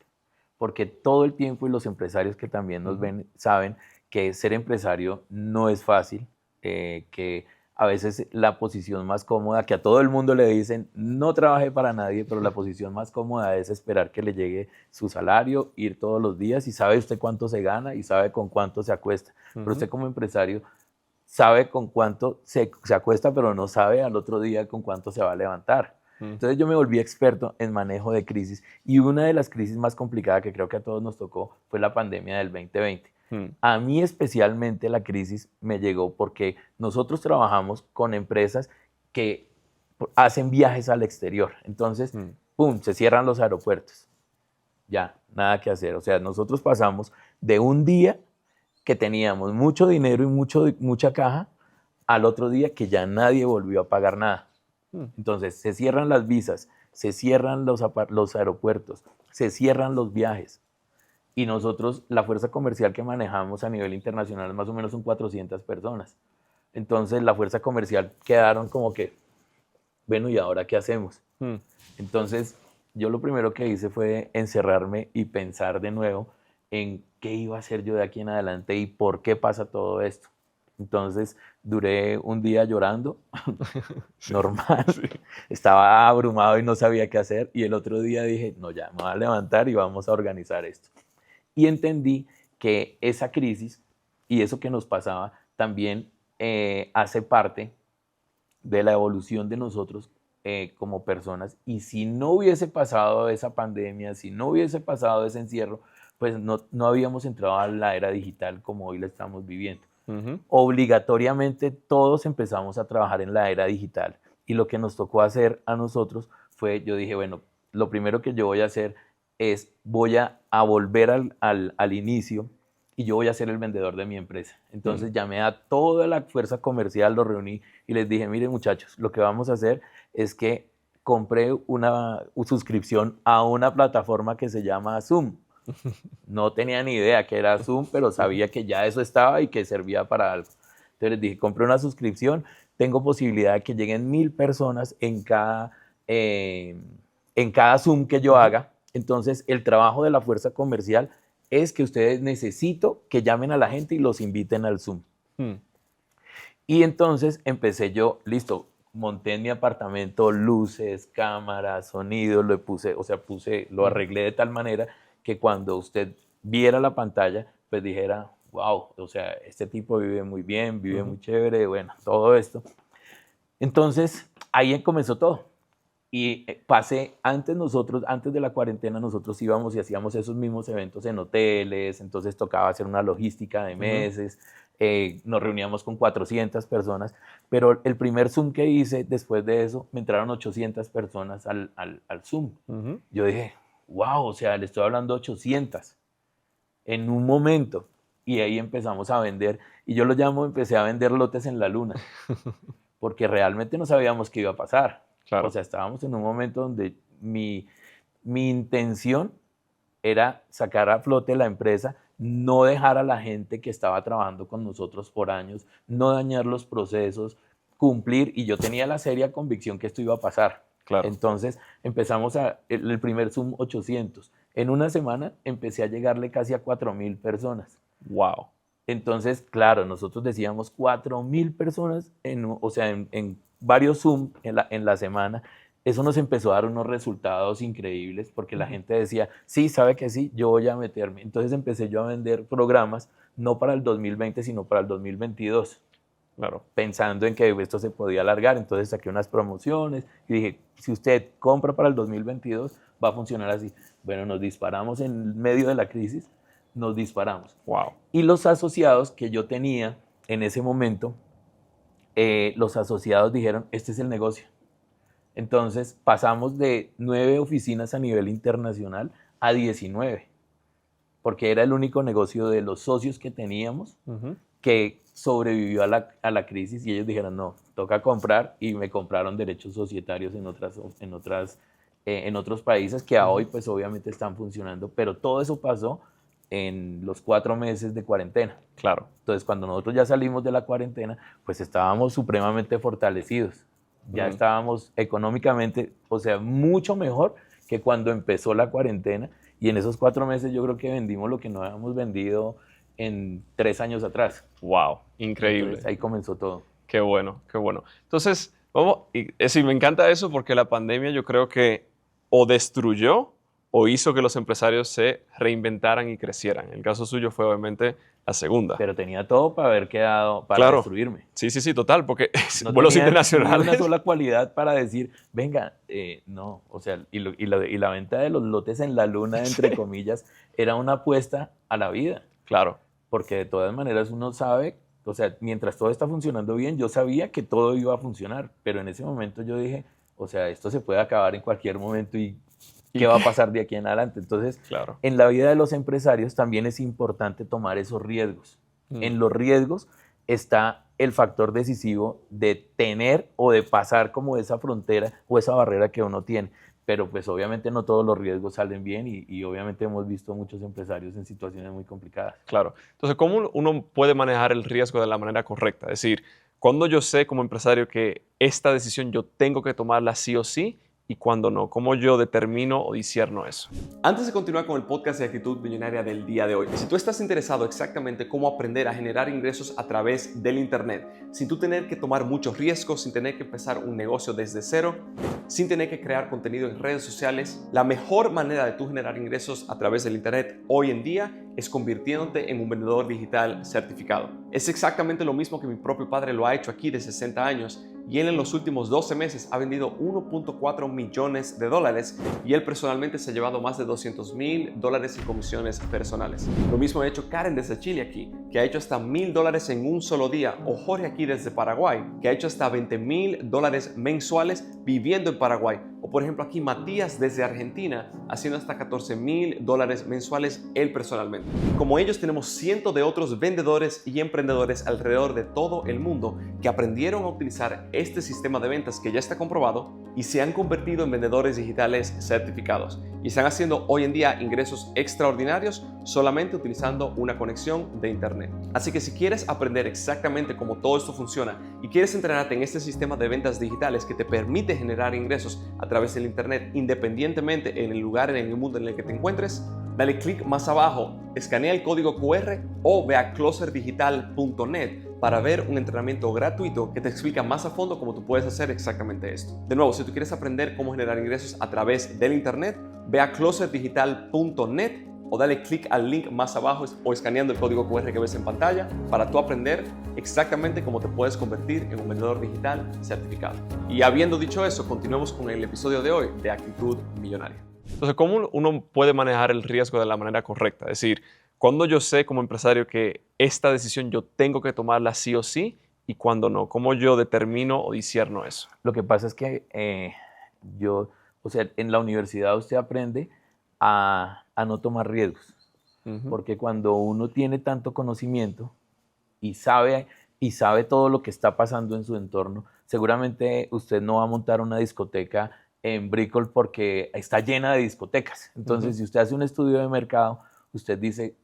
Speaker 1: porque todo el tiempo, y los empresarios que también nos ven saben que ser empresario no es fácil, que a veces la posición más cómoda, que a todo el mundo le dicen no trabaje para nadie, pero la posición más cómoda es esperar que le llegue su salario, ir todos los días, y sabe usted cuánto se gana y sabe con cuánto se acuesta. Pero usted como empresario sabe con cuánto se acuesta, pero no sabe al otro día con cuánto se va a levantar. Entonces yo me volví experto en manejo de crisis, y una de las crisis más complicadas que creo que a todos nos tocó fue la pandemia del 2020. A mí especialmente la crisis me llegó porque nosotros trabajamos con empresas que hacen viajes al exterior. Entonces, ¡pum!, se cierran los aeropuertos. Ya, nada que hacer. O sea, nosotros pasamos de un día que teníamos mucho dinero y mucha caja, al otro día que ya nadie volvió a pagar nada. Entonces, se cierran las visas, se cierran los aeropuertos, se cierran los viajes. Y nosotros, la fuerza comercial que manejamos a nivel internacional más o menos son 400 personas. Entonces, la fuerza comercial quedaron como que, bueno, ¿y ahora qué hacemos? Entonces, yo lo primero que hice fue encerrarme y pensar de nuevo en qué iba a hacer yo de aquí en adelante y por qué pasa todo esto. Entonces, duré un día llorando, normal. Estaba abrumado y no sabía qué hacer. Y el otro día dije, no, ya, me voy a levantar y vamos a organizar esto. Y entendí que esa crisis y eso que nos pasaba también hace parte de la evolución de nosotros como personas. Y si no hubiese pasado esa pandemia, si no hubiese pasado ese encierro, pues no habíamos entrado a la era digital como hoy la estamos viviendo. Obligatoriamente todos empezamos a trabajar en la era digital. Y lo que nos tocó hacer a nosotros fue, yo dije, bueno, lo primero que yo voy a hacer es, voy a volver al inicio y yo voy a ser el vendedor de mi empresa. Entonces llamé a toda la fuerza comercial, los reuní y les dije, miren muchachos, lo que vamos a hacer es que compré una suscripción a una plataforma que se llama Zoom. No tenía ni idea que era Zoom, pero sabía que ya eso estaba y que servía para algo. Entonces les dije, compré una suscripción, tengo posibilidad de que lleguen 1000 personas en cada Zoom que yo haga. Entonces el trabajo de la fuerza comercial es que ustedes necesito que llamen a la gente y los inviten al Zoom. Y entonces empecé yo, listo, monté en mi apartamento luces, cámaras, sonido, lo arreglé de tal manera que cuando usted viera la pantalla, pues dijera, wow, o sea, este tipo vive muy bien, vive muy chévere, bueno, todo esto. Entonces, ahí comenzó todo. Y antes de la cuarentena, nosotros íbamos y hacíamos esos mismos eventos en hoteles, entonces tocaba hacer una logística de meses, nos reuníamos con 400 personas, pero el primer Zoom que hice, después de eso, me entraron 800 personas al Zoom. Yo dije, wow, o sea, le estoy hablando 800 en un momento. Y ahí empezamos a vender, y yo lo llamo, empecé a vender lotes en la luna, porque realmente no sabíamos qué iba a pasar.
Speaker 2: Claro.
Speaker 1: O sea, estábamos en un momento donde mi intención era sacar a flote la empresa, no dejar a la gente que estaba trabajando con nosotros por años, no dañar los procesos, cumplir, y yo tenía la seria convicción que esto iba a pasar.
Speaker 2: Claro.
Speaker 1: Entonces empezamos el primer Zoom 800. En una semana empecé a llegarle casi a 4000 personas.
Speaker 2: Wow.
Speaker 1: Entonces, claro, nosotros decíamos 4000 personas en varios Zoom en la semana. Eso nos empezó a dar unos resultados increíbles porque la gente decía, sí, sabe que sí, yo voy a meterme. Entonces empecé yo a vender programas, no para el 2020, sino para el 2022.
Speaker 2: Claro.
Speaker 1: Pensando en que esto se podía alargar. Entonces saqué unas promociones y dije, si usted compra para el 2022, va a funcionar así. Bueno, nos disparamos en medio de la crisis, nos disparamos.
Speaker 2: Wow.
Speaker 1: Y los asociados que yo tenía en ese momento, los asociados dijeron, este es el negocio. Entonces pasamos de 9 oficinas a nivel internacional a 19, porque era el único negocio de los socios que teníamos que sobrevivió a la crisis, y ellos dijeron, no, toca comprar, y me compraron derechos societarios en otros países que a hoy pues obviamente están funcionando, pero todo eso pasó en los 4 meses de cuarentena.
Speaker 2: Claro.
Speaker 1: Entonces, cuando nosotros ya salimos de la cuarentena, pues estábamos supremamente fortalecidos. Ya estábamos económicamente, o sea, mucho mejor que cuando empezó la cuarentena. Y en esos 4 meses yo creo que vendimos lo que no habíamos vendido en 3 años atrás.
Speaker 2: Wow, increíble.
Speaker 1: Entonces, ahí comenzó todo.
Speaker 2: Qué bueno, qué bueno. Entonces, me encanta eso porque la pandemia yo creo que o destruyó o hizo que los empresarios se reinventaran y crecieran. El caso suyo fue obviamente la segunda.
Speaker 1: Pero tenía todo para haber quedado, para destruirme.
Speaker 2: Sí, total, porque
Speaker 1: no
Speaker 2: vuelos internacionales.
Speaker 1: No tenía una sola cualidad para decir, venga, no, o sea, y la venta de los lotes en la luna, entre comillas, era una apuesta a la vida.
Speaker 2: Claro.
Speaker 1: Porque de todas maneras uno sabe, o sea, mientras todo está funcionando bien, yo sabía que todo iba a funcionar, pero en ese momento yo dije, o sea, esto se puede acabar en cualquier momento y ¿qué va a pasar de aquí en adelante? Entonces,
Speaker 2: claro,
Speaker 1: en la vida de los empresarios también es importante tomar esos riesgos. En los riesgos está el factor decisivo de tener o de pasar como esa frontera o esa barrera que uno tiene. Pero pues obviamente no todos los riesgos salen bien y obviamente hemos visto muchos empresarios en situaciones muy complicadas.
Speaker 2: Claro. Entonces, ¿cómo uno puede manejar el riesgo de la manera correcta? Es decir, ¿cuándo yo sé como empresario que esta decisión yo tengo que tomarla sí o sí? ¿Y cuándo no? ¿Cómo yo determino o discierno eso?
Speaker 3: Antes de continuar con el podcast de Actitud Millonaria del día de hoy, si tú estás interesado exactamente cómo aprender a generar ingresos a través del Internet, sin tú tener que tomar muchos riesgos, sin tener que empezar un negocio desde cero, sin tener que crear contenido en redes sociales, la mejor manera de tú generar ingresos a través del Internet hoy en día es convirtiéndote en un vendedor digital certificado. Es exactamente lo mismo que mi propio padre lo ha hecho aquí de 60 años y él en los últimos 12 meses ha vendido 1.4 millones de dólares y él personalmente se ha llevado más de $200,000 en comisiones personales. Lo mismo ha hecho Karen desde Chile aquí, que ha hecho hasta $1,000 en un solo día, o Jorge aquí desde Paraguay, que ha hecho hasta $20,000 mensuales viviendo en Paraguay, o por ejemplo aquí Matías desde Argentina haciendo hasta $14,000 mensuales él personalmente. Como ellos tenemos cientos de otros vendedores y emprendedores alrededor de todo el mundo que aprendieron a utilizar este sistema de ventas que ya está comprobado y se han convertido en vendedores digitales certificados y están haciendo hoy en día ingresos extraordinarios solamente utilizando una conexión de internet. Así que si quieres aprender exactamente cómo todo esto funciona y quieres entrenarte en este sistema de ventas digitales que te permite generar ingresos a través del internet independientemente en el lugar en el mundo en el que te encuentres, dale clic más abajo, escanea el código QR o ve a closerdigital.net para ver un entrenamiento gratuito que te explica más a fondo cómo tú puedes hacer exactamente esto. De nuevo, si tú quieres aprender cómo generar ingresos a través del internet, ve a closerdigital.net o dale clic al link más abajo o escaneando el código QR que ves en pantalla para tú aprender exactamente cómo te puedes convertir en un vendedor digital certificado. Y habiendo dicho eso, continuemos con el episodio de hoy de Actitud Millonaria.
Speaker 2: Entonces, ¿cómo uno puede manejar el riesgo de la manera correcta? Es decir, ¿cuándo yo sé como empresario que esta decisión yo tengo que tomarla sí o sí y cuándo no? ¿Cómo yo determino o discierno eso?
Speaker 1: Lo que pasa es que en la universidad usted aprende a no tomar riesgos, porque cuando uno tiene tanto conocimiento y sabe todo lo que está pasando en su entorno, seguramente usted no va a montar una discoteca en Brickell porque está llena de discotecas. Entonces, si usted hace un estudio de mercado, usted dice,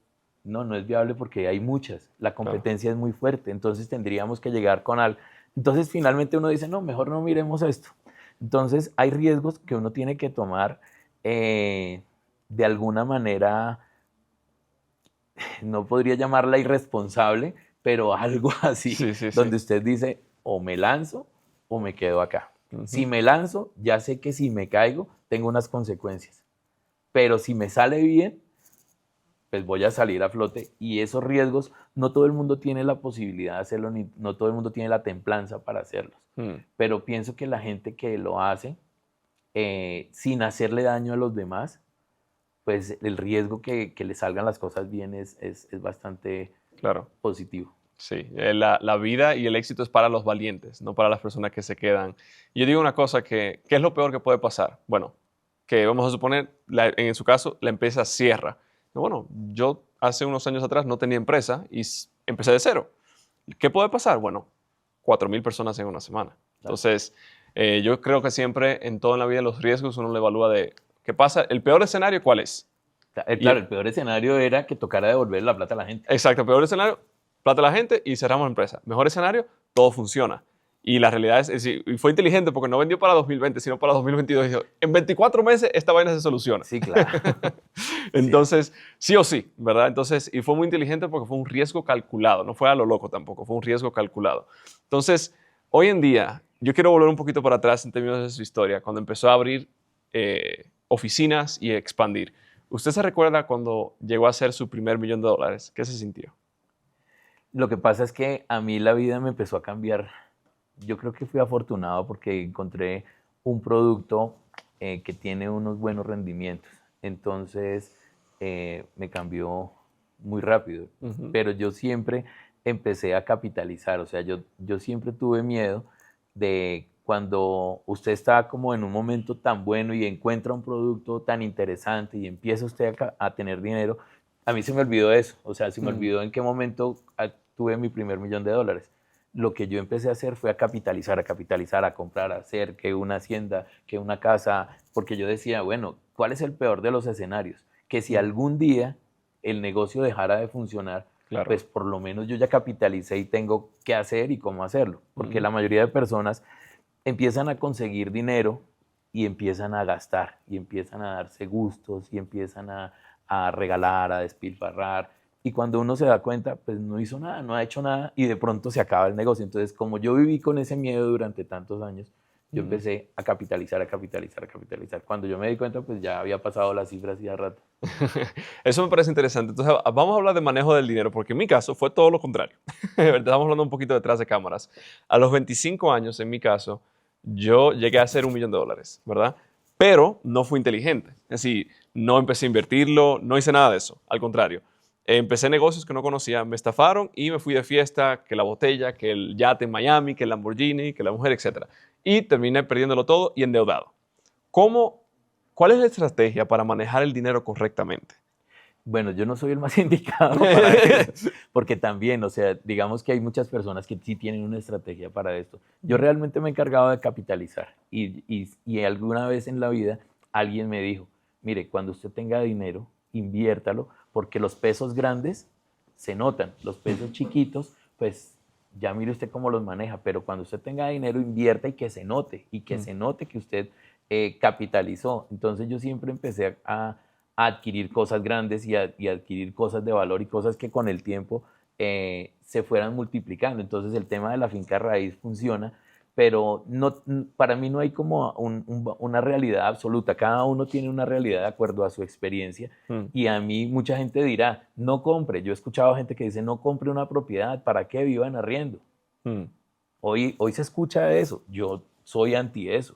Speaker 1: no es viable porque hay muchas, la competencia es muy fuerte, entonces tendríamos que llegar con algo. Entonces, finalmente uno dice, no, mejor no miremos esto. Entonces, hay riesgos que uno tiene que tomar de alguna manera, no podría llamarla irresponsable, pero algo así, donde usted dice, o me lanzo o me quedo acá. Si me lanzo, ya sé que si me caigo, tengo unas consecuencias. Pero si me sale bien, pues voy a salir a flote. Y esos riesgos, no todo el mundo tiene la posibilidad de hacerlo, ni no todo el mundo tiene la templanza para hacerlos. Pero pienso que la gente que lo hace, sin hacerle daño a los demás, pues el riesgo que le salgan las cosas bien es bastante positivo.
Speaker 2: Sí, la vida y el éxito es para los valientes, no para las personas que se quedan. Y yo digo una cosa, ¿qué es lo peor que puede pasar? Bueno, que vamos a suponer, en su caso, la empresa cierra. Bueno, yo hace unos años atrás no tenía empresa y empecé de cero. ¿Qué puede pasar? Bueno, 4,000 personas en una semana. Entonces, yo creo que siempre en toda la vida los riesgos uno lo evalúa de qué pasa. ¿El peor escenario cuál es?
Speaker 1: Claro, el peor escenario era que tocara devolver la plata a la gente.
Speaker 2: Exacto, el peor escenario, plata a la gente y cerramos la empresa. Mejor escenario, todo funciona. Y la realidad es y fue inteligente porque no vendió para 2020, sino para 2022. Dijo, en 24 meses esta vaina se soluciona.
Speaker 1: Sí, claro.
Speaker 2: Entonces, sí o sí, ¿verdad? Entonces, y fue muy inteligente porque fue un riesgo calculado. No fue a lo loco tampoco, fue un riesgo calculado. Entonces, hoy en día, yo quiero volver un poquito para atrás en términos de su historia, cuando empezó a abrir oficinas y expandir. ¿Usted se recuerda cuando llegó a hacer su primer $1,000,000? ¿Qué se sintió?
Speaker 1: Lo que pasa es que a mí la vida me empezó a cambiar. Yo creo que fui afortunado porque encontré un producto que tiene unos buenos rendimientos. Entonces, me cambió muy rápido. Pero yo siempre empecé a capitalizar. O sea, yo siempre tuve miedo de cuando usted está como en un momento tan bueno y encuentra un producto tan interesante y empieza usted a tener dinero. A mí se me olvidó eso. O sea, se me olvidó en qué momento tuve mi primer $1,000,000. Lo que yo empecé a hacer fue a capitalizar, a comprar, a hacer que una hacienda, que una casa, porque yo decía, bueno, ¿cuál es el peor de los escenarios? Que si algún día el negocio dejara de funcionar, pues por lo menos yo ya capitalicé y tengo qué hacer y cómo hacerlo. Porque la mayoría de personas empiezan a conseguir dinero y empiezan a gastar, y empiezan a darse gustos, y empiezan a regalar, a despilfarrar. Y cuando uno se da cuenta, pues no hizo nada, no ha hecho nada y de pronto se acaba el negocio. Entonces, como yo viví con ese miedo durante tantos años, Yo empecé a capitalizar, a capitalizar, a capitalizar. Cuando yo me di cuenta, pues ya había pasado las cifras hacía rato.
Speaker 2: Eso me parece interesante. Entonces, vamos a hablar de manejo del dinero, porque en mi caso fue todo lo contrario. Estamos hablando un poquito detrás de cámaras. A los 25 años, en mi caso, yo llegué a hacer $1.000.000, ¿verdad? Pero no fui inteligente. Es decir, no empecé a invertirlo, no hice nada de eso. Al contrario, empecé negocios que no conocía, me estafaron y me fui de fiesta, que la botella, que el yate en Miami, que el Lamborghini, que la mujer, etc. Y terminé perdiéndolo todo y endeudado. ¿Cuál es la estrategia para manejar el dinero correctamente?
Speaker 1: Bueno, yo no soy el más indicado para eso, porque también, o sea, digamos que hay muchas personas que sí tienen una estrategia para esto. Yo realmente me he encargado de capitalizar y alguna vez en la vida alguien me dijo, mire, cuando usted tenga dinero, inviértalo, porque los pesos grandes se notan, los pesos chiquitos, pues ya mire usted cómo los maneja, pero cuando usted tenga dinero, invierta y que se note, se note que usted capitalizó. Entonces yo siempre empecé a adquirir cosas grandes y adquirir cosas de valor y cosas que con el tiempo se fueran multiplicando. Entonces el tema de la finca raíz funciona, pero no, para mí no hay como una realidad absoluta. Cada uno tiene una realidad de acuerdo a su experiencia y a mí mucha gente dirá, no compre. Yo he escuchado gente que dice, no compre una propiedad, ¿para qué viva en arriendo? Hoy se escucha eso, yo soy anti eso.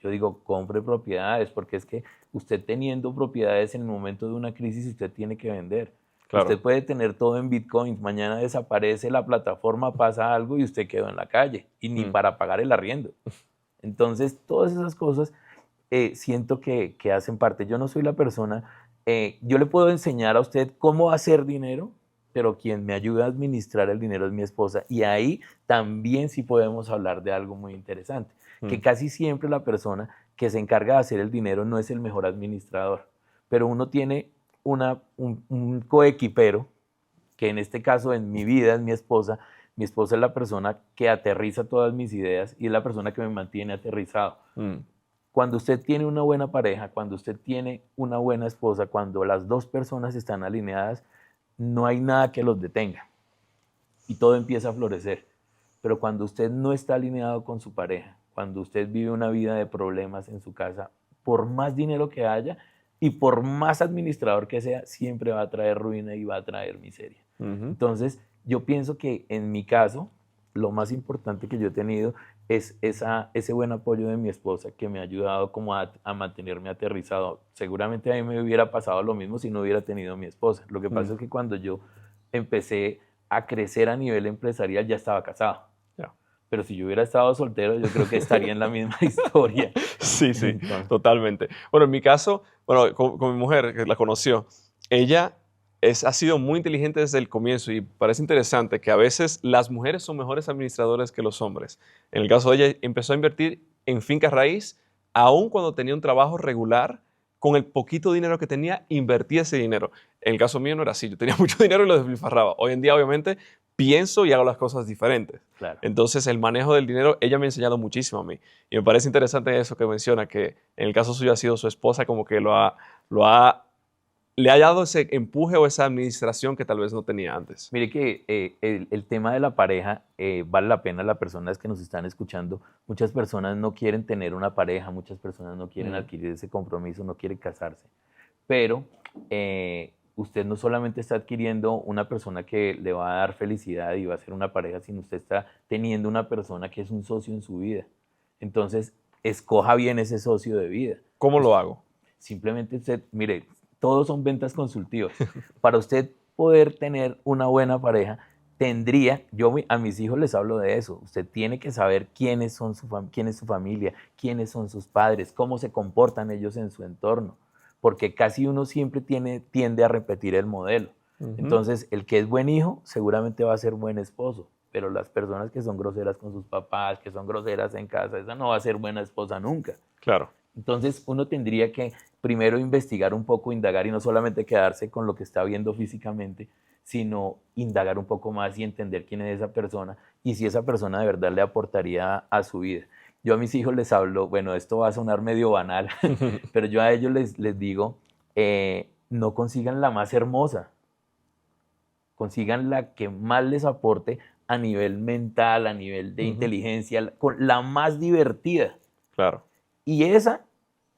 Speaker 1: Yo digo, compre propiedades, porque es que usted teniendo propiedades en el momento de una crisis, usted tiene que vender. Claro. Usted puede tener todo en Bitcoin, mañana desaparece la plataforma, pasa algo y usted quedó en la calle, y ni para pagar el arriendo. Entonces, todas esas cosas siento que hacen parte. Yo no soy la persona, yo le puedo enseñar a usted cómo hacer dinero, pero quien me ayuda a administrar el dinero es mi esposa. Y ahí también sí podemos hablar de algo muy interesante, que casi siempre la persona que se encarga de hacer el dinero no es el mejor administrador, pero uno tiene un coequipero, que en este caso en mi vida es mi esposa. Mi esposa es la persona que aterriza todas mis ideas y es la persona que me mantiene aterrizado. Cuando usted tiene una buena pareja, cuando usted tiene una buena esposa, cuando las dos personas están alineadas, no hay nada que los detenga y todo empieza a florecer. Pero cuando usted no está alineado con su pareja, cuando usted vive una vida de problemas en su casa, por más dinero que haya y por más administrador que sea, siempre va a traer ruina y va a traer miseria. Entonces, yo pienso que en mi caso, lo más importante que yo he tenido es ese buen apoyo de mi esposa, que me ha ayudado como a mantenerme aterrizado. Seguramente a mí me hubiera pasado lo mismo si no hubiera tenido a mi esposa. Lo que pasa es que cuando yo empecé a crecer a nivel empresarial ya estaba casado. Pero si yo hubiera estado soltero, yo creo que estaría en la misma historia.
Speaker 2: Sí, entonces, totalmente. Bueno, en mi caso, con mi mujer, que la conoció, ella ha sido muy inteligente desde el comienzo y parece interesante que a veces las mujeres son mejores administradores que los hombres. En el caso de ella, empezó a invertir en finca raíz, aun cuando tenía un trabajo regular, con el poquito dinero que tenía, invertía ese dinero. En el caso mío no era así, yo tenía mucho dinero y lo despilfarraba. Hoy en día, obviamente, pienso y hago las cosas diferentes. Claro. Entonces, el manejo del dinero, ella me ha enseñado muchísimo a mí. Y me parece interesante eso que menciona, que en el caso suyo ha sido su esposa como que le ha dado ese empuje o esa administración que tal vez no tenía antes.
Speaker 1: Mire que el tema de la pareja vale la pena. Las personas que nos están escuchando, muchas personas no quieren tener una pareja, muchas personas no quieren adquirir ese compromiso, no quieren casarse. Pero usted no solamente está adquiriendo una persona que le va a dar felicidad y va a ser una pareja, sino usted está teniendo una persona que es un socio en su vida. Entonces, escoja bien ese socio de vida.
Speaker 2: ¿Cómo lo hago?
Speaker 1: Simplemente usted, mire, todos son ventas consultivas. Para usted poder tener una buena pareja, yo a mis hijos les hablo de eso. Usted tiene que saber quién es su familia, quiénes son sus padres, cómo se comportan ellos en su entorno, porque casi uno siempre tiende a repetir el modelo. Entonces, el que es buen hijo seguramente va a ser buen esposo, pero las personas que son groseras con sus papás, que son groseras en casa, esa no va a ser buena esposa nunca.
Speaker 2: Claro.
Speaker 1: Entonces, uno tendría que primero investigar un poco, indagar y no solamente quedarse con lo que está viendo físicamente, sino indagar un poco más y entender quién es esa persona y si esa persona de verdad le aportaría a su vida. Yo a mis hijos les hablo, bueno, esto va a sonar medio banal, pero yo a ellos les digo, no consigan la más hermosa, consigan la que más les aporte a nivel mental, a nivel de inteligencia, la más divertida.
Speaker 2: Claro.
Speaker 1: Y esa,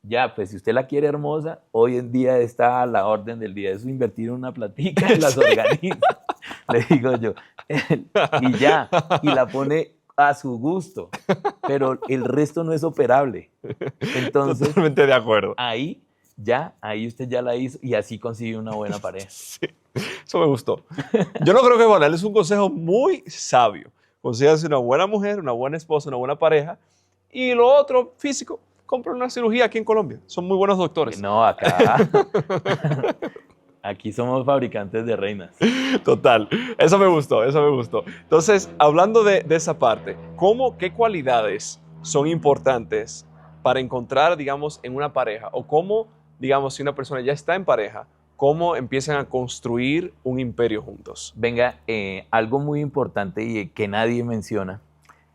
Speaker 1: ya, pues si usted la quiere hermosa, hoy en día está a la orden del día. Eso invertir en una platica y las organiza, le digo yo. Y ya, y la pone a su gusto, pero el resto no es operable. Entonces,
Speaker 2: Totalmente de acuerdo.
Speaker 1: ahí usted ya la hizo y así consigue una buena pareja.
Speaker 2: Sí, eso me gustó. Yo no creo que banal, es un consejo muy sabio. Consígase una buena mujer, una buena esposa, una buena pareja. Y lo otro, físico, compra una cirugía aquí en Colombia. Son muy buenos doctores.
Speaker 1: No, acá. Aquí somos fabricantes de reinas.
Speaker 2: Total, eso me gustó, eso me gustó. Entonces, hablando de esa parte, ¿qué cualidades son importantes para encontrar, digamos, en una pareja? O cómo, digamos, si una persona ya está en pareja, cómo empiezan a construir un imperio juntos?
Speaker 1: Venga, algo muy importante y que nadie menciona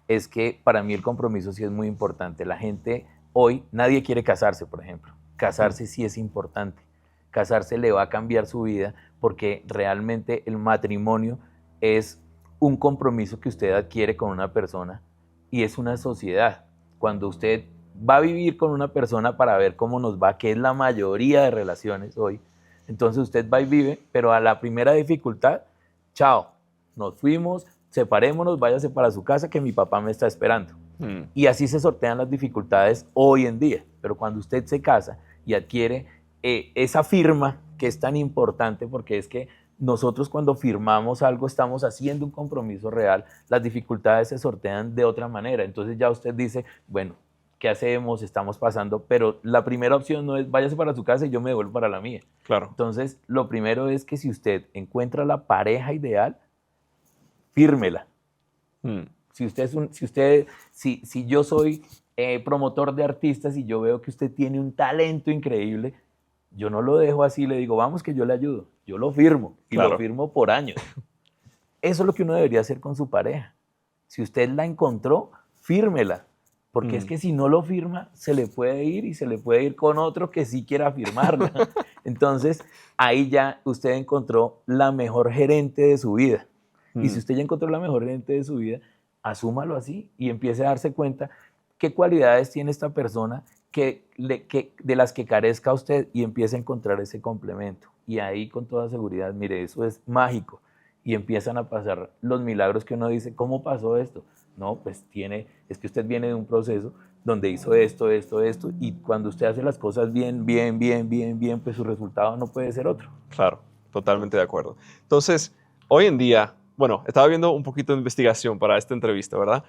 Speaker 1: es que para mí el compromiso sí es muy importante. La gente hoy, nadie quiere casarse, por ejemplo. Casarse sí es importante. Casarse le va a cambiar su vida porque realmente el matrimonio es un compromiso que usted adquiere con una persona y es una sociedad. Cuando usted va a vivir con una persona para ver cómo nos va, que es la mayoría de relaciones hoy, entonces usted va y vive, pero a la primera dificultad, chao, nos fuimos, separémonos, váyase para su casa que mi papá me está esperando. Y así se sortean las dificultades hoy en día. Pero cuando usted se casa y adquiere esa firma que es tan importante, porque es que nosotros cuando firmamos algo estamos haciendo un compromiso real, las dificultades se sortean de otra manera. Entonces ya usted dice, bueno, ¿qué hacemos? Estamos pasando, pero la primera opción no es váyase para su casa y yo me devuelvo para la mía.
Speaker 2: Claro.
Speaker 1: Entonces, lo primero es que si usted encuentra la pareja ideal, fírmela. Si yo soy promotor de artistas y yo veo que usted tiene un talento increíble, yo no lo dejo así, le digo, vamos que yo le ayudo. Yo lo firmo y
Speaker 2: Claro.
Speaker 1: lo firmo por años. Eso es lo que uno debería hacer con su pareja. Si usted la encontró, fírmela. Porque es que si no lo firma, se le puede ir y se le puede ir con otro que sí quiera firmarla. Entonces, ahí ya usted encontró la mejor gerente de su vida. Y si usted ya encontró la mejor gerente de su vida, asúmalo así y empiece a darse cuenta qué cualidades tiene esta persona de las que carezca usted y empiece a encontrar ese complemento. Y ahí con toda seguridad, mire, eso es mágico. Y empiezan a pasar los milagros que uno dice, ¿cómo pasó esto? No, pues es que usted viene de un proceso donde hizo esto, y cuando usted hace las cosas bien, pues su resultado no puede ser otro.
Speaker 2: Claro, totalmente de acuerdo. Entonces, hoy en día, bueno, estaba viendo un poquito de investigación para esta entrevista, ¿verdad?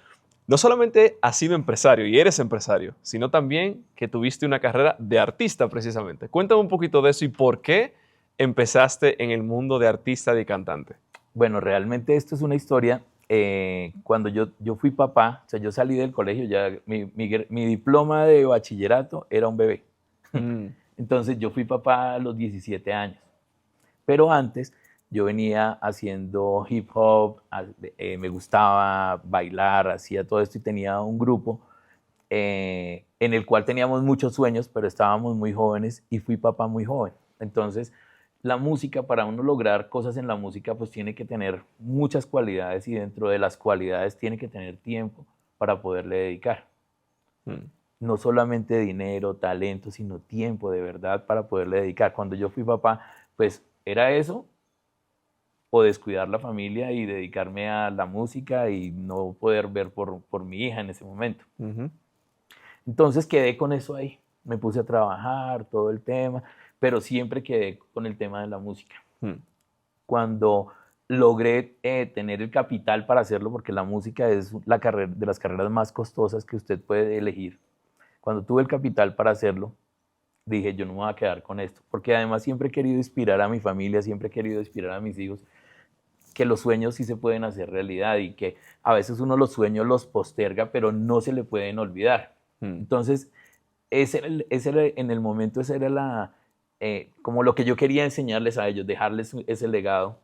Speaker 2: No solamente has sido empresario y eres empresario, sino también que tuviste una carrera de artista precisamente. Cuéntame un poquito de eso y por qué empezaste en el mundo de artista y cantante.
Speaker 1: Bueno, realmente esto es una historia. Cuando yo fui papá, o sea, yo salí del colegio, ya mi diploma de bachillerato era un bebé. Entonces yo fui papá a los 17 años. Pero antes yo venía haciendo hip hop, me gustaba bailar, hacía todo esto y tenía un grupo en el cual teníamos muchos sueños, pero estábamos muy jóvenes y fui papá muy joven. Entonces, la música, para uno lograr cosas en la música, pues tiene que tener muchas cualidades y dentro de las cualidades tiene que tener tiempo para poderle dedicar. No solamente dinero, talento, sino tiempo de verdad para poderle dedicar. Cuando yo fui papá, pues era eso o descuidar la familia y dedicarme a la música y no poder ver por mi hija en ese momento. Entonces quedé con eso ahí. Me puse a trabajar, todo el tema, pero siempre quedé con el tema de la música. Cuando logré tener el capital para hacerlo, porque la música es de las carreras más costosas que usted puede elegir. Cuando tuve el capital para hacerlo, dije, yo no me voy a quedar con esto, porque además siempre he querido inspirar a mi familia, siempre he querido inspirar a mis hijos, que los sueños sí se pueden hacer realidad y que a veces uno los sueños los posterga, pero no se le pueden olvidar. Entonces, en el momento ese era como lo que yo quería enseñarles a ellos, dejarles ese legado.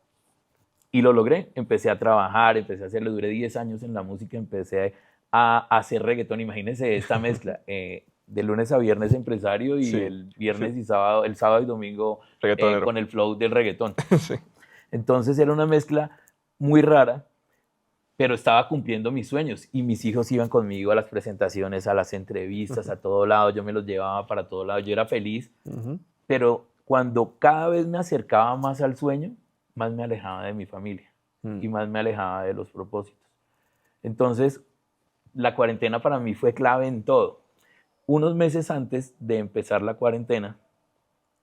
Speaker 1: Y lo logré, empecé a trabajar, empecé a hacerlo, duré 10 años en la música, empecé a hacer reggaetón. Imagínense esta mezcla, de lunes a viernes empresario y el viernes y sábado, el sábado y domingo con el flow del reggaetón.
Speaker 2: Sí.
Speaker 1: Entonces era una mezcla muy rara pero estaba cumpliendo mis sueños y mis hijos iban conmigo a las presentaciones, a las entrevistas, a todo lado, yo me los llevaba para todo lado, yo era feliz, pero cuando cada vez me acercaba más al sueño, más me alejaba de mi familia y más me alejaba de los propósitos. Entonces, la cuarentena para mí fue clave en todo. Unos meses antes de empezar la cuarentena,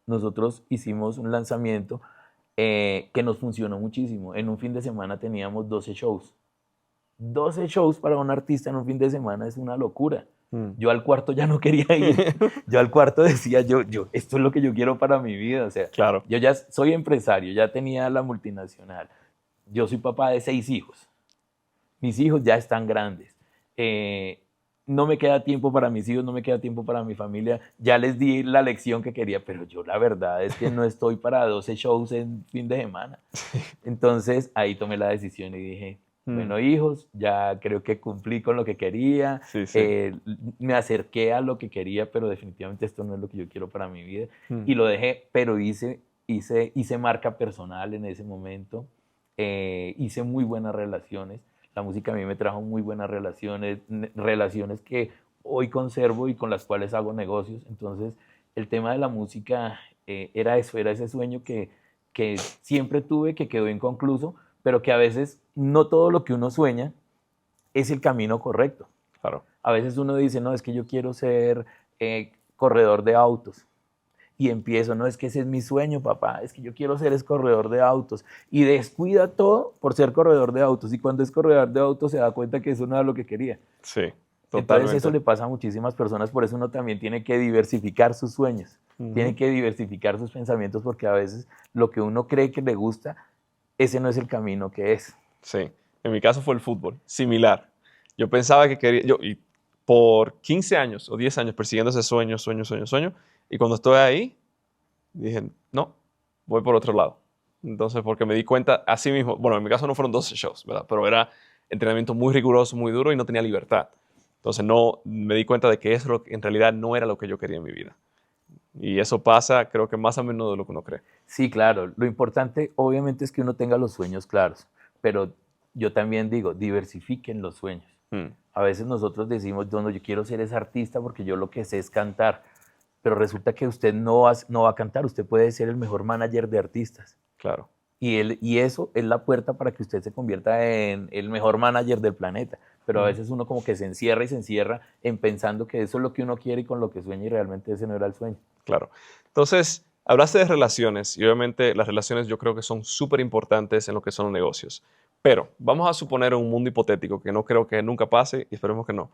Speaker 1: nosotros hicimos un lanzamiento que nos funcionó muchísimo. En un fin de semana teníamos 12 shows. 12 shows para un artista en un fin de semana es una locura. Yo al cuarto ya no quería ir. Yo al cuarto decía, esto es lo que yo quiero para mi vida. O sea,
Speaker 2: Claro.
Speaker 1: yo ya soy empresario, ya tenía la multinacional. Yo soy papá de 6 hijos. Mis hijos ya están grandes. No me queda tiempo para mis hijos, no me queda tiempo para mi familia. Ya les di la lección que quería, pero yo la verdad es que no estoy para 12 shows en fin de semana. Entonces ahí tomé la decisión y dije, bueno, hijos, ya creo que cumplí con lo que quería.
Speaker 2: Sí, sí.
Speaker 1: Me acerqué a lo que quería, pero definitivamente esto no es lo que yo quiero para mi vida. Y lo dejé, pero hice marca personal en ese momento. Hice muy buenas relaciones. La música a mí me trajo muy buenas relaciones que hoy conservo y con las cuales hago negocios. Entonces, el tema de la música era eso, era ese sueño que siempre tuve, que quedó inconcluso, pero que a veces no todo lo que uno sueña es el camino correcto.
Speaker 2: Claro.
Speaker 1: A veces uno dice, no, es que yo quiero ser corredor de autos. Y empiezo, no, es que ese es mi sueño, papá, es que yo quiero ser corredor de autos. Y descuida todo por ser corredor de autos. Y cuando es corredor de autos se da cuenta que eso no era lo que quería.
Speaker 2: Sí, totalmente.
Speaker 1: Entonces eso le pasa a muchísimas personas, por eso uno también tiene que diversificar sus sueños. Tiene que diversificar sus pensamientos porque a veces lo que uno cree que le gusta, ese no es el camino que es.
Speaker 2: Sí, en mi caso fue el fútbol, similar. Yo pensaba que quería, y por 15 años o 10 años persiguiendo ese sueño, y cuando estoy ahí, dije, no, voy por otro lado. Entonces, porque me di cuenta, así mismo, bueno, en mi caso no fueron 12 shows, ¿verdad? Pero era entrenamiento muy riguroso, muy duro y no tenía libertad. Entonces, no, me di cuenta de que eso en realidad no era lo que yo quería en mi vida. Y eso pasa, creo que más a menudo de lo que uno cree.
Speaker 1: Sí, claro. Lo importante, obviamente, es que uno tenga los sueños claros. Pero yo también digo, diversifiquen los sueños. A veces nosotros decimos, no, yo quiero ser ese artista porque yo lo que sé es cantar. Pero resulta que usted no va a cantar. Usted puede ser el mejor manager de artistas.
Speaker 2: Claro.
Speaker 1: Y eso es la puerta para que usted se convierta en el mejor manager del planeta. Pero a veces uno como que se encierra en pensando que eso es lo que uno quiere y con lo que sueña y realmente ese no era el sueño.
Speaker 2: Claro. Entonces, hablaste de relaciones y obviamente las relaciones yo creo que son súper importantes en lo que son los negocios. Pero vamos a suponer un mundo hipotético que no creo que nunca pase y esperemos que no.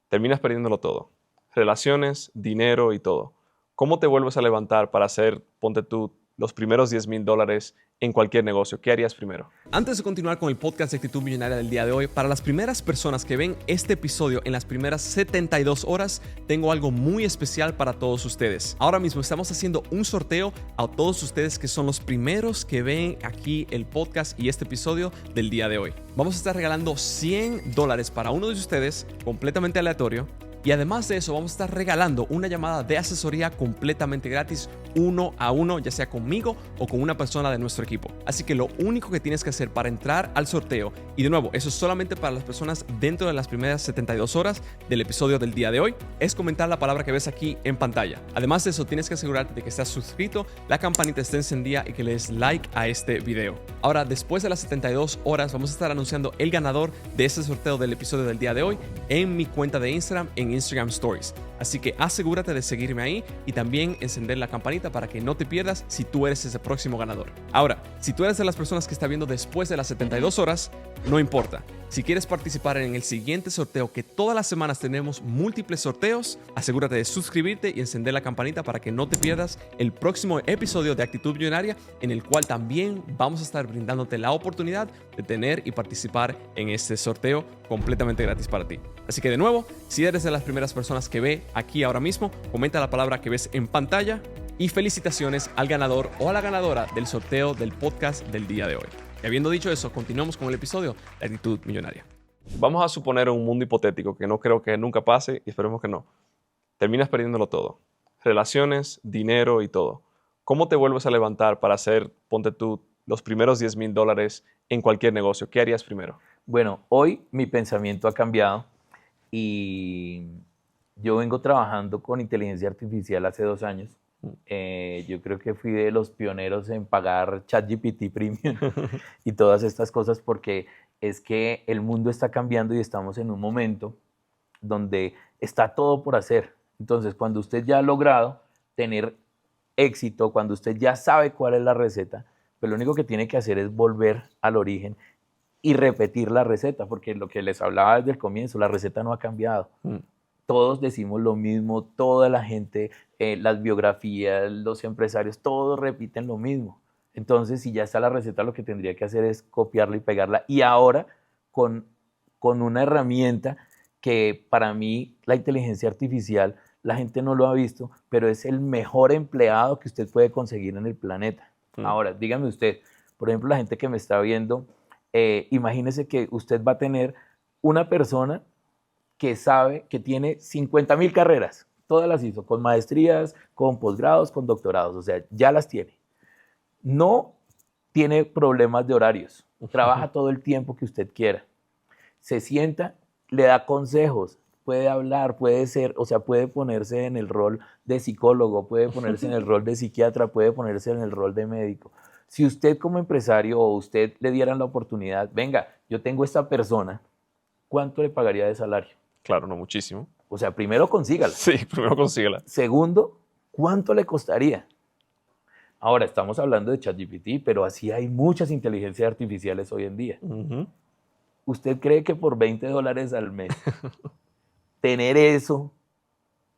Speaker 2: Terminas perdiéndolo todo. Relaciones, dinero y todo. ¿Cómo te vuelves a levantar para hacer, ponte tú, los primeros $10,000 en cualquier negocio? ¿Qué harías primero?
Speaker 3: Antes de continuar con el podcast de Actitud Millonaria del día de hoy, para las primeras personas que ven este episodio en las primeras 72 horas, tengo algo muy especial para todos ustedes. Ahora mismo estamos haciendo un sorteo a todos ustedes que son los primeros que ven aquí el podcast y este episodio del día de hoy. Vamos a estar regalando $100 para uno de ustedes, completamente aleatorio. Y además de eso, vamos a estar regalando una llamada de asesoría completamente gratis, 1 a 1, ya sea conmigo o con una persona de nuestro equipo. Así que lo único que tienes que hacer para entrar al sorteo, y de nuevo, eso es solamente para las personas dentro de las primeras 72 horas del episodio del día de hoy, es comentar la palabra que ves aquí en pantalla. Además de eso, tienes que asegurarte de que estás suscrito, la campanita esté encendida y que le des like a este video. Ahora, después de las 72 horas, vamos a estar anunciando el ganador de este sorteo del episodio del día de hoy en mi cuenta de Instagram, en Instagram Stories. Así que asegúrate de seguirme ahí y también encender la campanita para que no te pierdas si tú eres ese próximo ganador. Ahora, si tú eres de las personas que está viendo después de las 72 horas, no importa. Si quieres participar en el siguiente sorteo, que todas las semanas tenemos múltiples sorteos, asegúrate de suscribirte y encender la campanita para que no te pierdas el próximo episodio de Actitud Millonaria, en el cual también vamos a estar brindándote la oportunidad de tener y participar en este sorteo completamente gratis para ti. Así que de nuevo, si eres de las primeras personas que ve aquí ahora mismo, comenta la palabra que ves en pantalla y felicitaciones al ganador o a la ganadora del sorteo del podcast del día de hoy. Y habiendo dicho eso, continuamos con el episodio de Actitud Millonaria.
Speaker 2: Vamos a suponer un mundo hipotético que no creo que nunca pase y esperemos que no. Terminas perdiéndolo todo. Relaciones, dinero y todo. ¿Cómo te vuelves a levantar para hacer, ponte tú, los primeros $10,000 en cualquier negocio? ¿Qué harías primero?
Speaker 1: Bueno, hoy mi pensamiento ha cambiado y yo vengo trabajando con inteligencia artificial hace 2 años. Yo creo que fui de los pioneros en pagar ChatGPT Premium y todas estas cosas porque es que el mundo está cambiando y estamos en un momento donde está todo por hacer. Entonces, cuando usted ya ha logrado tener éxito, cuando usted ya sabe cuál es la receta, pues lo único que tiene que hacer es volver al origen y repetir la receta, porque lo que les hablaba desde el comienzo, la receta no ha cambiado. Todos decimos lo mismo, toda la gente, las biografías, los empresarios, todos repiten lo mismo. Entonces, si ya está la receta, lo que tendría que hacer es copiarla y pegarla. Y ahora, con una herramienta que para mí, la inteligencia artificial, la gente no lo ha visto, pero es el mejor empleado que usted puede conseguir en el planeta. Ahora, dígame usted, por ejemplo, la gente que me está viendo, imagínese que usted va a tener una persona que sabe que tiene 50.000 carreras, todas las hizo, con maestrías, con posgrados, con doctorados, o sea, ya las tiene. No tiene problemas de horarios, trabaja todo el tiempo que usted quiera. Se sienta, le da consejos, puede hablar, puede ser, o sea, puede ponerse en el rol de psicólogo, puede ponerse en el rol de psiquiatra, puede ponerse en el rol de médico. Si usted como empresario o usted le dieran la oportunidad, venga, yo tengo esta persona, ¿cuánto le pagaría de salario?
Speaker 2: Claro, no muchísimo.
Speaker 1: O sea, primero consígala.
Speaker 2: Sí, primero consíguela.
Speaker 1: Segundo, ¿cuánto le costaría? Ahora, estamos hablando de ChatGPT, pero así hay muchas inteligencias artificiales hoy en día. ¿Usted cree que por $20 al mes tener eso,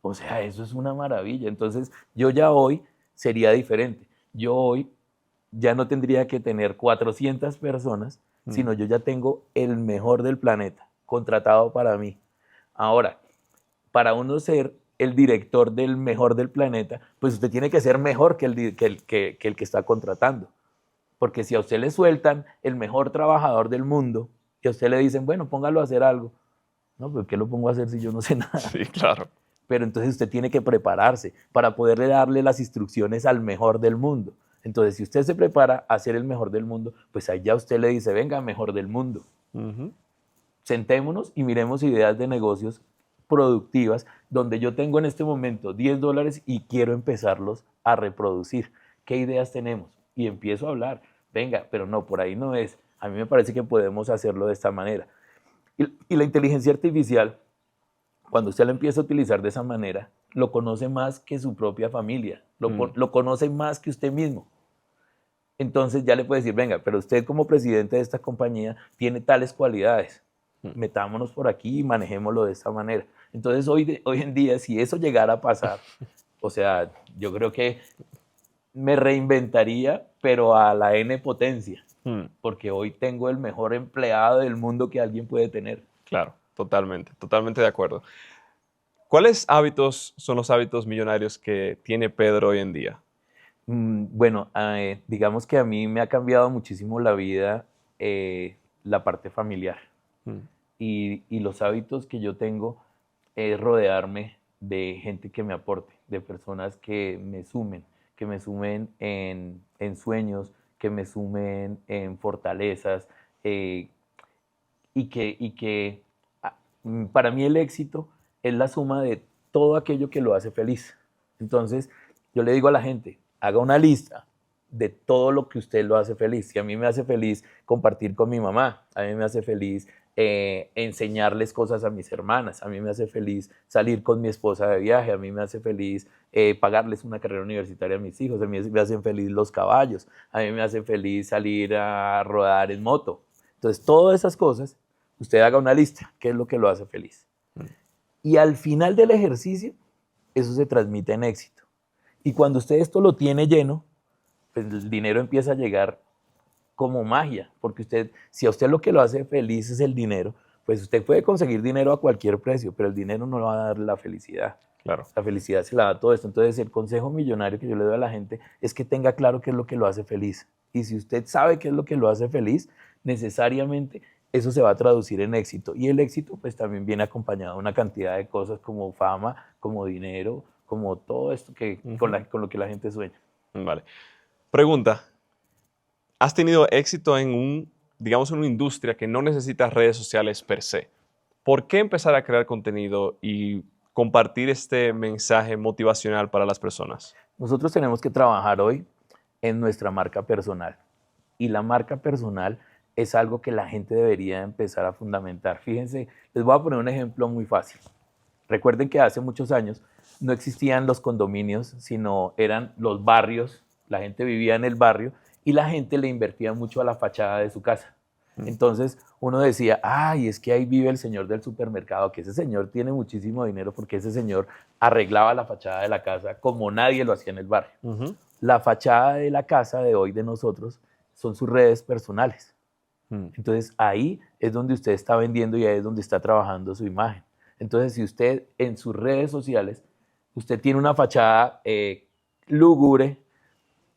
Speaker 1: o sea, eso es una maravilla? Entonces, yo ya hoy sería diferente. Yo hoy ya no tendría que tener 400 personas, sino yo ya tengo el mejor del planeta contratado para mí. Ahora, para uno ser el director del mejor del planeta, pues usted tiene que ser mejor que el que está contratando. Porque si a usted le sueltan el mejor trabajador del mundo y a usted le dicen, bueno, póngalo a hacer algo. No, pero ¿qué lo pongo a hacer si yo no sé nada?
Speaker 2: Sí, claro.
Speaker 1: Pero entonces usted tiene que prepararse para poderle darle las instrucciones al mejor del mundo. Entonces, si usted se prepara a ser el mejor del mundo, pues ahí ya usted le dice, venga, mejor del mundo. Sentémonos y miremos ideas de negocios productivas donde yo tengo en este momento $10 y quiero empezarlos a reproducir. ¿Qué ideas tenemos? Y empiezo a hablar. Venga, pero no, por ahí no es. A mí me parece que podemos hacerlo de esta manera. Y la inteligencia artificial, cuando usted la empieza a utilizar de esa manera, lo conoce más que su propia familia, lo conoce más que usted mismo. Entonces ya le puede decir, venga, pero usted como presidente de esta compañía tiene tales cualidades. Metámonos por aquí y manejémoslo de esta manera. Entonces hoy en día, si eso llegara a pasar, o sea, yo creo que me reinventaría, pero a la N potencia, porque hoy tengo el mejor empleado del mundo que alguien puede tener.
Speaker 2: Claro, totalmente de acuerdo. ¿Cuáles hábitos son los hábitos millonarios que tiene Pedro hoy en día?
Speaker 1: Bueno, digamos que a mí me ha cambiado muchísimo la vida, la parte familiar. Y los hábitos que yo tengo es rodearme de gente que me aporte, de personas que me sumen en sueños, que me sumen en fortalezas, y que para mí el éxito es la suma de todo aquello que lo hace feliz. Entonces, yo le digo a la gente, haga una lista de todo lo que usted lo hace feliz. Si a mí me hace feliz compartir con mi mamá, a mí me hace feliz enseñarles cosas a mis hermanas, a mí me hace feliz salir con mi esposa de viaje, a mí me hace feliz pagarles una carrera universitaria a mis hijos, a mí me hacen feliz los caballos, a mí me hace feliz salir a rodar en moto. Entonces, todas esas cosas, usted haga una lista, qué es lo que lo hace feliz. Y al final del ejercicio, eso se transmite en éxito. Y cuando usted esto lo tiene lleno, pues el dinero empieza a llegar como magia, porque si a usted lo que lo hace feliz es el dinero, pues usted puede conseguir dinero a cualquier precio, pero el dinero no le va a dar la felicidad.
Speaker 2: Claro.
Speaker 1: La felicidad se la da todo esto. Entonces, el consejo millonario que yo le doy a la gente es que tenga claro qué es lo que lo hace feliz. Y si usted sabe qué es lo que lo hace feliz, necesariamente eso se va a traducir en éxito. Y el éxito pues también viene acompañado de una cantidad de cosas como fama, como dinero, como todo esto con lo que la gente sueña.
Speaker 2: Vale. Pregunta. ¿Has tenido éxito en un digamos, en una industria que no necesita redes sociales per se. ¿Por qué empezar a crear contenido y compartir este mensaje motivacional para las personas?
Speaker 1: Nosotros tenemos que trabajar hoy en nuestra marca personal. Y la marca personal es algo que la gente debería empezar a fundamentar. Fíjense, les voy a poner un ejemplo muy fácil. Recuerden que hace muchos años no existían los condominios, sino eran los barrios. La gente vivía en el barrio y la gente le invertía mucho a la fachada de su casa. Entonces uno decía, ay, es que ahí vive el señor del supermercado, que ese señor tiene muchísimo dinero porque ese señor arreglaba la fachada de la casa como nadie lo hacía en el barrio. La fachada de la casa de hoy de nosotros son sus redes personales. Entonces ahí es donde usted está vendiendo y ahí es donde está trabajando su imagen. Entonces si usted en sus redes sociales, usted tiene una fachada lúgubre,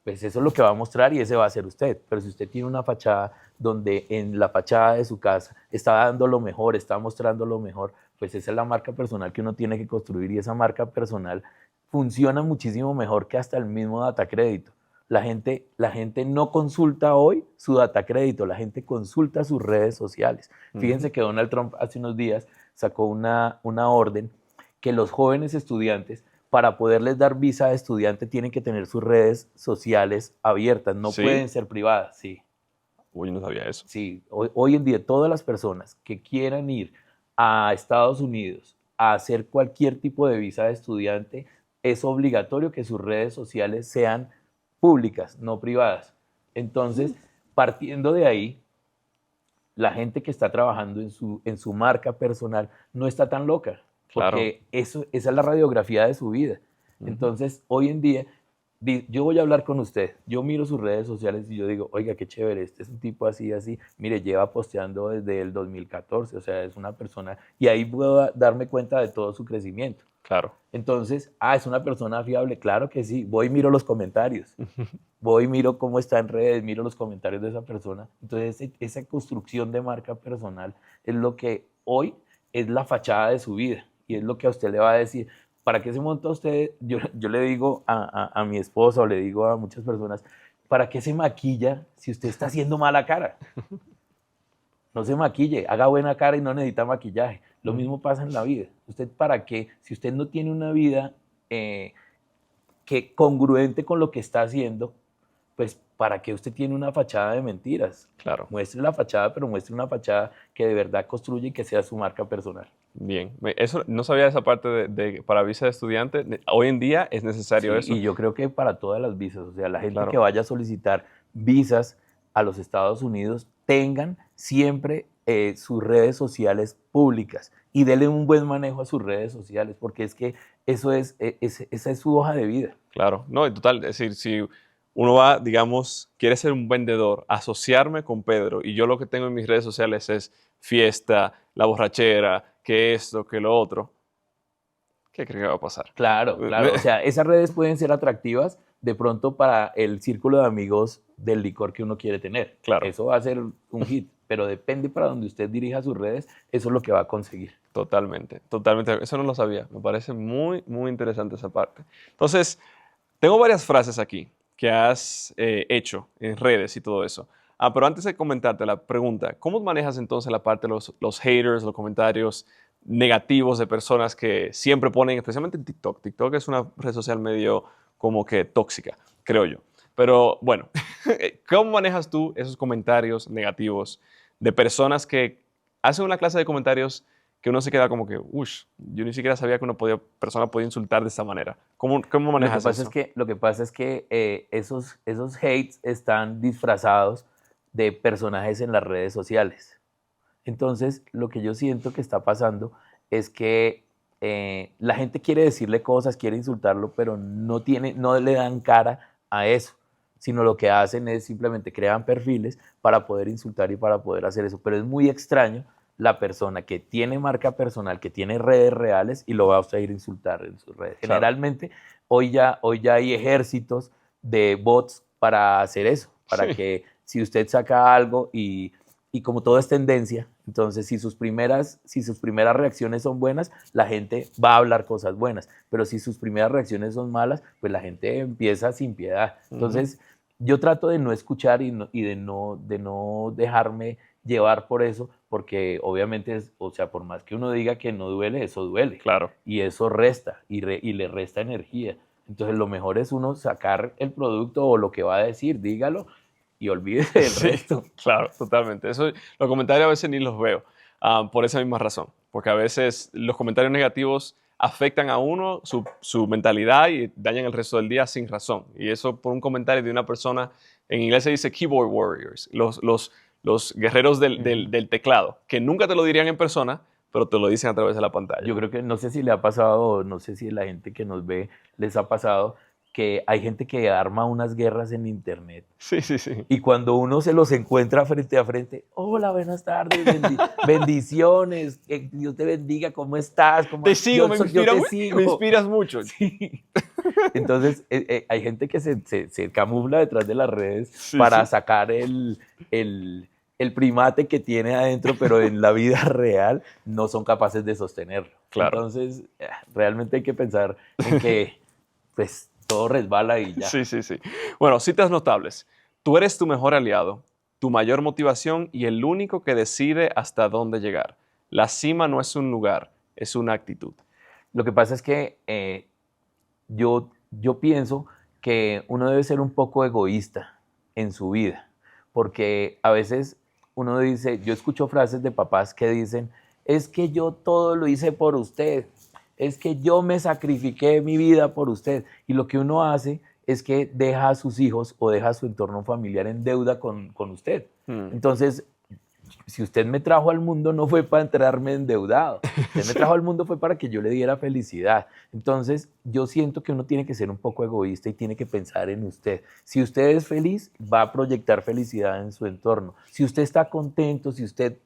Speaker 1: pues eso es lo que va a mostrar y ese va a ser usted. Pero si usted tiene una fachada donde en la fachada de su casa está dando lo mejor, está mostrando lo mejor, pues esa es la marca personal que uno tiene que construir y esa marca personal funciona muchísimo mejor que hasta el mismo data crédito. La gente no consulta hoy su data crédito, la gente consulta sus redes sociales. Fíjense que Donald Trump hace unos días sacó una orden que los jóvenes estudiantes, para poderles dar visa de estudiante, tienen que tener sus redes sociales abiertas, no pueden ser privadas. Sí.
Speaker 2: Uy, no sabía eso.
Speaker 1: Sí, hoy en día todas las personas que quieran ir a Estados Unidos a hacer cualquier tipo de visa de estudiante, es obligatorio que sus redes sociales sean públicas, no privadas. Entonces, partiendo de ahí, la gente que está trabajando en su marca personal no está tan loca, porque esa es la radiografía de su vida. Entonces, hoy en día, yo voy a hablar con usted, yo miro sus redes sociales y yo digo, oiga, qué chévere, este es un tipo así, así, mire, lleva posteando desde el 2014, o sea, es una persona, y ahí puedo darme cuenta de todo su crecimiento.
Speaker 2: Claro.
Speaker 1: Entonces, es una persona fiable, claro que sí, voy y miro los comentarios, voy y miro cómo está en redes, miro los comentarios de esa persona. Entonces, esa construcción de marca personal es lo que hoy es la fachada de su vida y es lo que a usted le va a decir. ¿Para qué se monta usted? Yo le digo a mi esposa o le digo a muchas personas, ¿para qué se maquilla si usted está haciendo mala cara? No se maquille, haga buena cara y no necesita maquillaje. Lo mismo pasa en la vida. ¿Usted para qué? Si usted no tiene una vida que congruente con lo que está haciendo, pues ¿para qué usted tiene una fachada de mentiras?
Speaker 2: Claro.
Speaker 1: Muestre la fachada, pero muestre una fachada que de verdad construye y que sea su marca personal.
Speaker 2: Bien, eso no sabía esa parte de para visa de estudiante. Hoy en día es necesario eso.
Speaker 1: Y yo creo que para todas las visas, o sea, la gente que vaya a solicitar visas a los Estados Unidos, tengan siempre sus redes sociales públicas y denle un buen manejo a sus redes sociales, porque es que esa es su hoja de vida.
Speaker 2: Claro, no, en total, es decir, si uno va, digamos, quiere ser un vendedor, asociarme con Pedro y yo lo que tengo en mis redes sociales es fiesta, la borrachera, que esto, que lo otro, ¿qué cree que va a pasar?
Speaker 1: Claro, claro. O sea, esas redes pueden ser atractivas de pronto para el círculo de amigos del licor que uno quiere tener.
Speaker 2: Claro.
Speaker 1: Eso va a ser un hit, pero depende para donde usted dirija sus redes, eso es lo que va a conseguir.
Speaker 2: Totalmente, totalmente. Eso no lo sabía. Me parece muy, muy interesante esa parte. Entonces, tengo varias frases aquí que has hecho en redes y todo eso. Pero antes de comentarte la pregunta, ¿cómo manejas entonces la parte de los haters, los comentarios negativos de personas que siempre ponen, especialmente en TikTok? TikTok es una red social medio como que tóxica, creo yo. Pero bueno, ¿cómo manejas tú esos comentarios negativos de personas que hacen una clase de comentarios que uno se queda como que, uff, yo ni siquiera sabía que una persona podía insultar de esta manera? ¿Cómo manejas eso?
Speaker 1: Lo que pasa es que esos hates están disfrazados de personajes en las redes sociales. Entonces, lo que yo siento que está pasando es que la gente quiere decirle cosas, quiere insultarlo, pero no le dan cara a eso, sino lo que hacen es simplemente crean perfiles para poder insultar y para poder hacer eso. Pero es muy extraño la persona que tiene marca personal, que tiene redes reales y lo va a usted ir a insultar en sus redes. Claro. Generalmente, hoy ya hay ejércitos de bots para hacer eso, para que si usted saca algo y como todo es tendencia, entonces si sus primeras reacciones son buenas, la gente va a hablar cosas buenas, pero si sus primeras reacciones son malas, pues la gente empieza sin piedad. Entonces, yo trato de no escuchar y de no dejarme llevar por eso, porque obviamente, o sea, por más que uno diga que no duele, eso duele.
Speaker 2: Claro.
Speaker 1: Y eso resta, y le resta energía. Entonces lo mejor es uno sacar el producto o lo que va a decir, dígalo y olvídese del
Speaker 2: Sí,
Speaker 1: resto.
Speaker 2: claro, totalmente. Eso, los comentarios a veces ni los veo, por esa misma razón, porque a veces los comentarios negativos afectan a uno, su mentalidad y dañan el resto del día sin razón. Y eso por un comentario de una persona, en inglés se dice keyboard warriors, los guerreros del teclado, que nunca te lo dirían en persona, pero te lo dicen a través de la pantalla.
Speaker 1: Yo creo que no sé si le ha pasado, no sé si la gente que nos ve les ha pasado, que hay gente que arma unas guerras en internet.
Speaker 2: Sí, sí, sí.
Speaker 1: Y cuando uno se los encuentra frente a frente, hola, buenas tardes, bendiciones, que Dios te bendiga, ¿cómo estás?
Speaker 2: Te sigo,
Speaker 1: Yo te sigo.
Speaker 2: me inspiras mucho.
Speaker 1: Sí. Entonces, hay gente que se camufla detrás de las redes
Speaker 2: Sí,
Speaker 1: para
Speaker 2: sí.
Speaker 1: sacar el primate que tiene adentro, pero en la vida real no son capaces de sostenerlo.
Speaker 2: Claro.
Speaker 1: Entonces, realmente hay que pensar en que, pues, todo resbala y ya.
Speaker 2: Sí, sí, sí. Bueno, citas notables. Tú eres tu mejor aliado, tu mayor motivación y el único que decide hasta dónde llegar. La cima no es un lugar, es una actitud.
Speaker 1: Lo que pasa es que yo pienso que uno debe ser un poco egoísta en su vida, porque a veces uno dice, yo escucho frases de papás que dicen, es que yo todo lo hice por usted, es que yo me sacrifiqué mi vida por usted, y lo que uno hace es que deja a sus hijos o deja a su entorno familiar en deuda con usted. Entonces, si usted me trajo al mundo no fue para entrarme endeudado, usted me trajo al mundo fue para que yo le diera felicidad. Entonces yo siento que uno tiene que ser un poco egoísta y tiene que pensar en usted. Si usted es feliz, va a proyectar felicidad en su entorno. Si usted está contento, si usted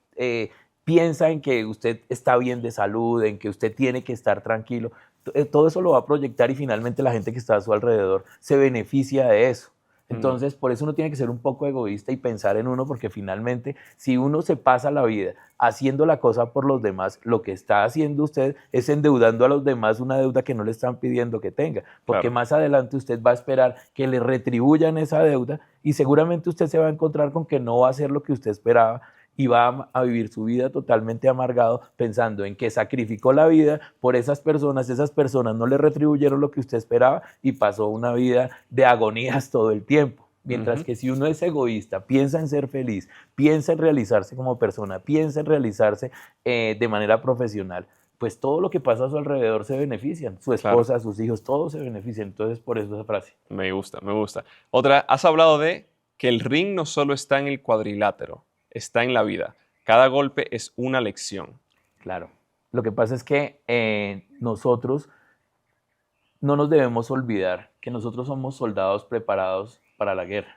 Speaker 1: piensa en que usted está bien de salud, en que usted tiene que estar tranquilo, todo eso lo va a proyectar y finalmente la gente que está a su alrededor se beneficia de eso. Entonces, por eso uno tiene que ser un poco egoísta y pensar en uno, porque finalmente, si uno se pasa la vida haciendo la cosa por los demás, lo que está haciendo usted es endeudando a los demás una deuda que no le están pidiendo que tenga, porque
Speaker 2: Claro.
Speaker 1: más adelante usted va a esperar que le retribuyan esa deuda y seguramente usted se va a encontrar con que no va a hacer lo que usted esperaba y va a vivir su vida totalmente amargado pensando en que sacrificó la vida por esas personas no le retribuyeron lo que usted esperaba y pasó una vida de agonías todo el tiempo. Mientras que si uno es egoísta, piensa en ser feliz, piensa en realizarse como persona, piensa en realizarse de manera profesional, pues todo lo que pasa a su alrededor se benefician, su esposa, sus hijos, todos se benefician. Entonces, por eso esa frase.
Speaker 2: Me gusta, me gusta. Otra, has hablado de que el ring no solo está en el cuadrilátero, está en la vida. Cada golpe es una lección.
Speaker 1: Claro. Lo que pasa es que nosotros no nos debemos olvidar que nosotros somos soldados preparados para la guerra.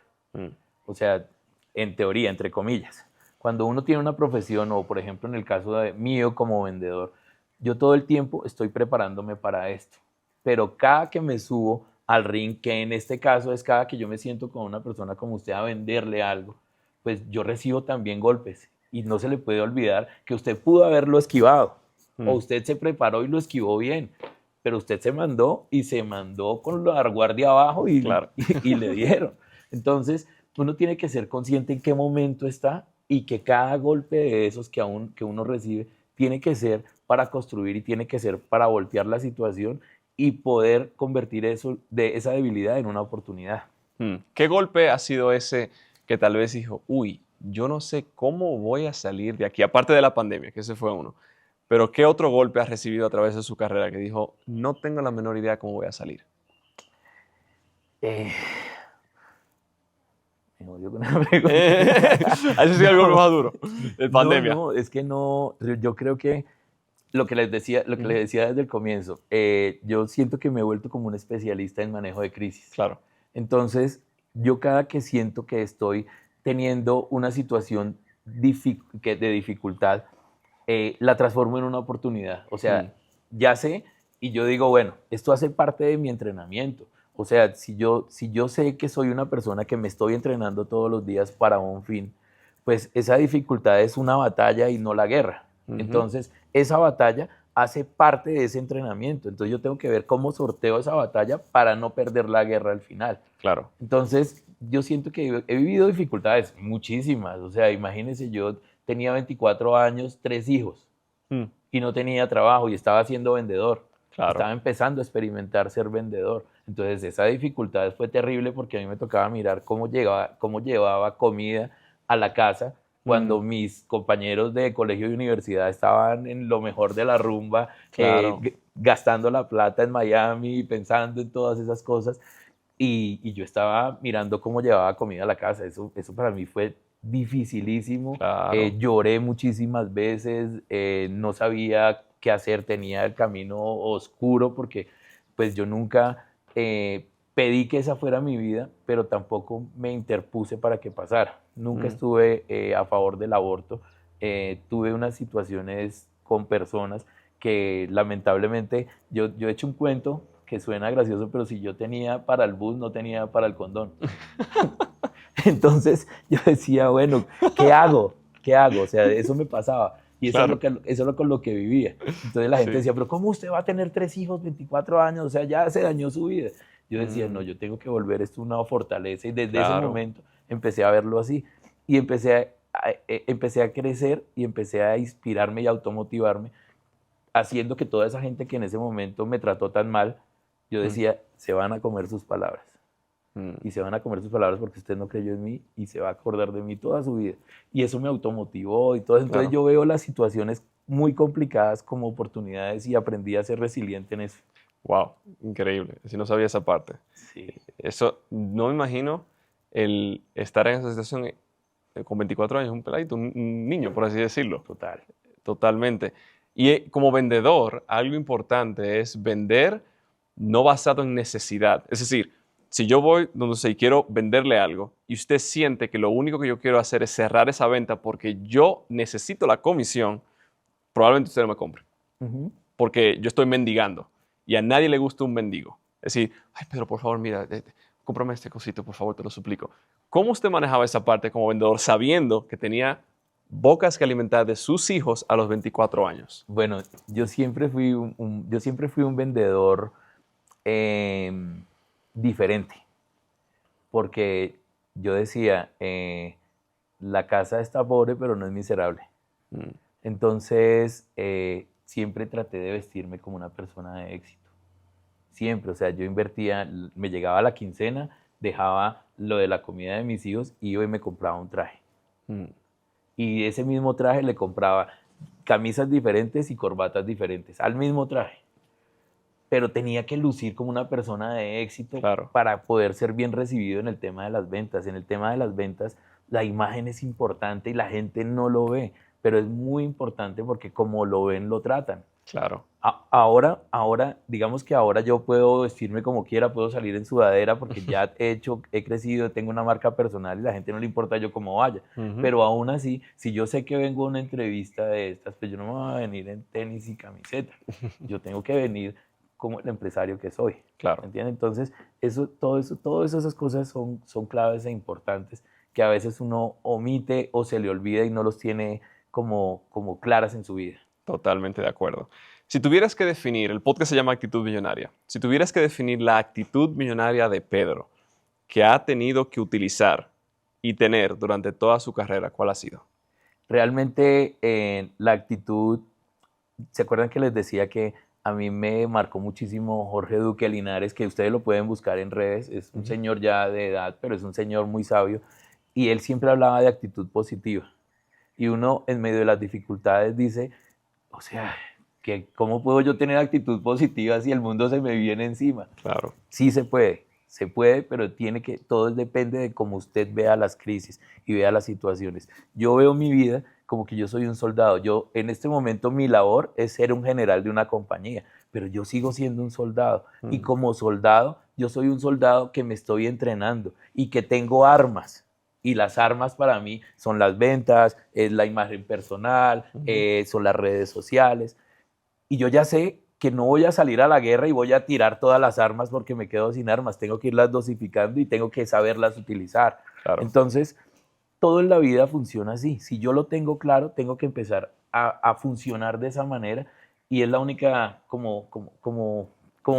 Speaker 1: O sea, en teoría, entre comillas. Cuando uno tiene una profesión, o por ejemplo en el caso mío como vendedor, yo todo el tiempo estoy preparándome para esto. Pero cada que me subo al ring, que en este caso es cada que yo me siento con una persona como usted a venderle algo, pues yo recibo también golpes. Y no se le puede olvidar que usted pudo haberlo esquivado. O usted se preparó y lo esquivó bien. Pero usted se mandó con la guardia abajo y le dieron. Entonces, uno tiene que ser consciente en qué momento está y que cada golpe de esos que uno recibe tiene que ser para construir y tiene que ser para voltear la situación y poder convertir esa debilidad en una oportunidad.
Speaker 2: ¿Qué golpe ha sido ese que tal vez dijo, uy, yo no sé cómo voy a salir de aquí? Aparte de la pandemia, que ese fue uno. Pero ¿qué otro golpe has recibido a través de su carrera que dijo, no tengo la menor idea cómo voy a salir?
Speaker 1: Me odio con la pregunta.
Speaker 2: Eso sí, algo más duro. De pandemia.
Speaker 1: No, es que no. Yo creo que lo que les decía desde el comienzo, yo siento que me he vuelto como un especialista en manejo de crisis.
Speaker 2: Claro.
Speaker 1: Entonces, yo cada que siento que estoy teniendo una situación de dificultad, la transformo en una oportunidad. O sea, ya sé y yo digo, bueno, esto hace parte de mi entrenamiento. O sea, si yo sé que soy una persona que me estoy entrenando todos los días para un fin, pues esa dificultad es una batalla y no la guerra. Entonces, esa batalla hace parte de ese entrenamiento. Entonces, yo tengo que ver cómo sorteo esa batalla para no perder la guerra al final.
Speaker 2: Claro.
Speaker 1: Entonces, yo siento que he vivido dificultades, muchísimas. O sea, imagínense, yo tenía 24 años, 3 hijos
Speaker 2: Mm,
Speaker 1: y no tenía trabajo y estaba siendo vendedor.
Speaker 2: claro.
Speaker 1: Estaba empezando a experimentar ser vendedor. Entonces esa dificultad fue terrible porque a mí me tocaba mirar cómo llevaba comida a la casa cuando mis compañeros de colegio y universidad estaban en lo mejor de la rumba,
Speaker 2: Claro.
Speaker 1: gastando la plata en Miami, pensando en todas esas cosas. Y yo estaba mirando cómo llevaba comida a la casa. Eso para mí fue dificilísimo.
Speaker 2: Claro.
Speaker 1: Lloré muchísimas veces, no sabía qué hacer, tenía el camino oscuro porque pues yo nunca pedí que esa fuera mi vida, pero tampoco me interpuse para que pasara. Nunca estuve a favor del aborto. Tuve unas situaciones con personas que lamentablemente yo he hecho un cuento que suena gracioso, pero si yo tenía para el bus, no tenía para el condón. Entonces yo decía, bueno, ¿qué hago? ¿Qué hago? O sea, eso me pasaba. Y eso,
Speaker 2: Claro.
Speaker 1: eso es con lo que vivía. Entonces la gente
Speaker 2: Sí.
Speaker 1: decía, pero ¿cómo usted va a tener 3 hijos, 24 años? O sea, ya se dañó su vida. Yo decía, no, yo tengo que volver esto una fortaleza. Y desde ese
Speaker 2: Claro.
Speaker 1: momento empecé a verlo así. Y empecé a crecer y empecé a inspirarme y automotivarme, haciendo que toda esa gente que en ese momento me trató tan mal, yo decía, se van a comer sus palabras.
Speaker 2: Mm,
Speaker 1: Y se van a comer sus palabras porque usted no creyó en mí y se va a acordar de mí toda su vida. Y eso me automotivó y todo. Entonces
Speaker 2: Claro.
Speaker 1: yo veo las situaciones muy complicadas como oportunidades y aprendí a ser resiliente en eso.
Speaker 2: Wow, increíble. Si no sabía esa parte.
Speaker 1: Sí,
Speaker 2: Eso, no me imagino el estar en esa situación con 24 años, un peladito, un niño, por así decirlo.
Speaker 1: total.
Speaker 2: Totalmente. Y como vendedor, algo importante es vender no basado en necesidad. Es decir, si yo voy donde sé y quiero venderle algo y usted siente que lo único que yo quiero hacer es cerrar esa venta porque yo necesito la comisión, probablemente usted no me compre.
Speaker 1: Ujú.
Speaker 2: Porque yo estoy mendigando y a nadie le gusta un mendigo. Es decir, ay, Pedro, por favor, mira, cómprame este cosito, por favor, te lo suplico. ¿Cómo usted manejaba esa parte como vendedor sabiendo que tenía bocas que alimentar de sus hijos a los 24 años?
Speaker 1: Bueno, yo siempre fui un vendedor diferente, porque yo decía, la casa está pobre, pero no es miserable.
Speaker 2: Mm,
Speaker 1: Entonces, siempre traté de vestirme como una persona de éxito. Siempre, o sea, yo invertía, me llegaba la quincena, dejaba lo de la comida de mis hijos y iba y me compraba un traje.
Speaker 2: mm,
Speaker 1: Y ese mismo traje le compraba camisas diferentes y corbatas diferentes al mismo traje. Pero tenía que lucir como una persona de éxito
Speaker 2: Claro.
Speaker 1: para poder ser bien recibido en el tema de las ventas. En el tema de las ventas, la imagen es importante y la gente no lo ve, pero es muy importante porque como lo ven, lo tratan.
Speaker 2: claro.
Speaker 1: Ahora, digamos que ahora yo puedo vestirme como quiera, puedo salir en sudadera porque ya he crecido, tengo una marca personal y la gente no le importa yo cómo vaya.
Speaker 2: Ujú.
Speaker 1: Pero aún así, si yo sé que vengo a una entrevista de estas, pues yo no me voy a venir en tenis y camiseta. Yo tengo que venir como el empresario que soy.
Speaker 2: Claro.
Speaker 1: ¿Entiendes? Entonces, todas esas cosas son claves e importantes que a veces uno omite o se le olvida y no los tiene como claras en su vida.
Speaker 2: Totalmente de acuerdo. Si tuvieras que definir, el podcast se llama Actitud Millonaria, si tuvieras que definir la actitud millonaria de Pedro que ha tenido que utilizar y tener durante toda su carrera, ¿cuál ha sido?
Speaker 1: Realmente la actitud, ¿se acuerdan que les decía que a mí me marcó muchísimo Jorge Duque Linares, que ustedes lo pueden buscar en redes? Es un señor ya de edad, pero es un señor muy sabio y él siempre hablaba de actitud positiva. Y uno en medio de las dificultades dice, o sea, ¿cómo puedo yo tener actitud positiva si el mundo se me viene encima?
Speaker 2: Claro.
Speaker 1: Sí se puede, pero todo depende de cómo usted vea las crisis y vea las situaciones. Yo veo mi vida como que yo soy un soldado. Yo, en este momento, mi labor es ser un general de una compañía, pero yo sigo siendo un soldado. Y como soldado, yo soy un soldado que me estoy entrenando y que tengo armas. Y las armas para mí son las ventas, es la imagen personal, son las redes sociales. Y yo ya sé que no voy a salir a la guerra y voy a tirar todas las armas porque me quedo sin armas. Tengo que irlas dosificando y tengo que saberlas utilizar.
Speaker 2: Claro.
Speaker 1: Entonces, todo en la vida funciona así. Si yo lo tengo claro, tengo que empezar a funcionar de esa manera y es la única como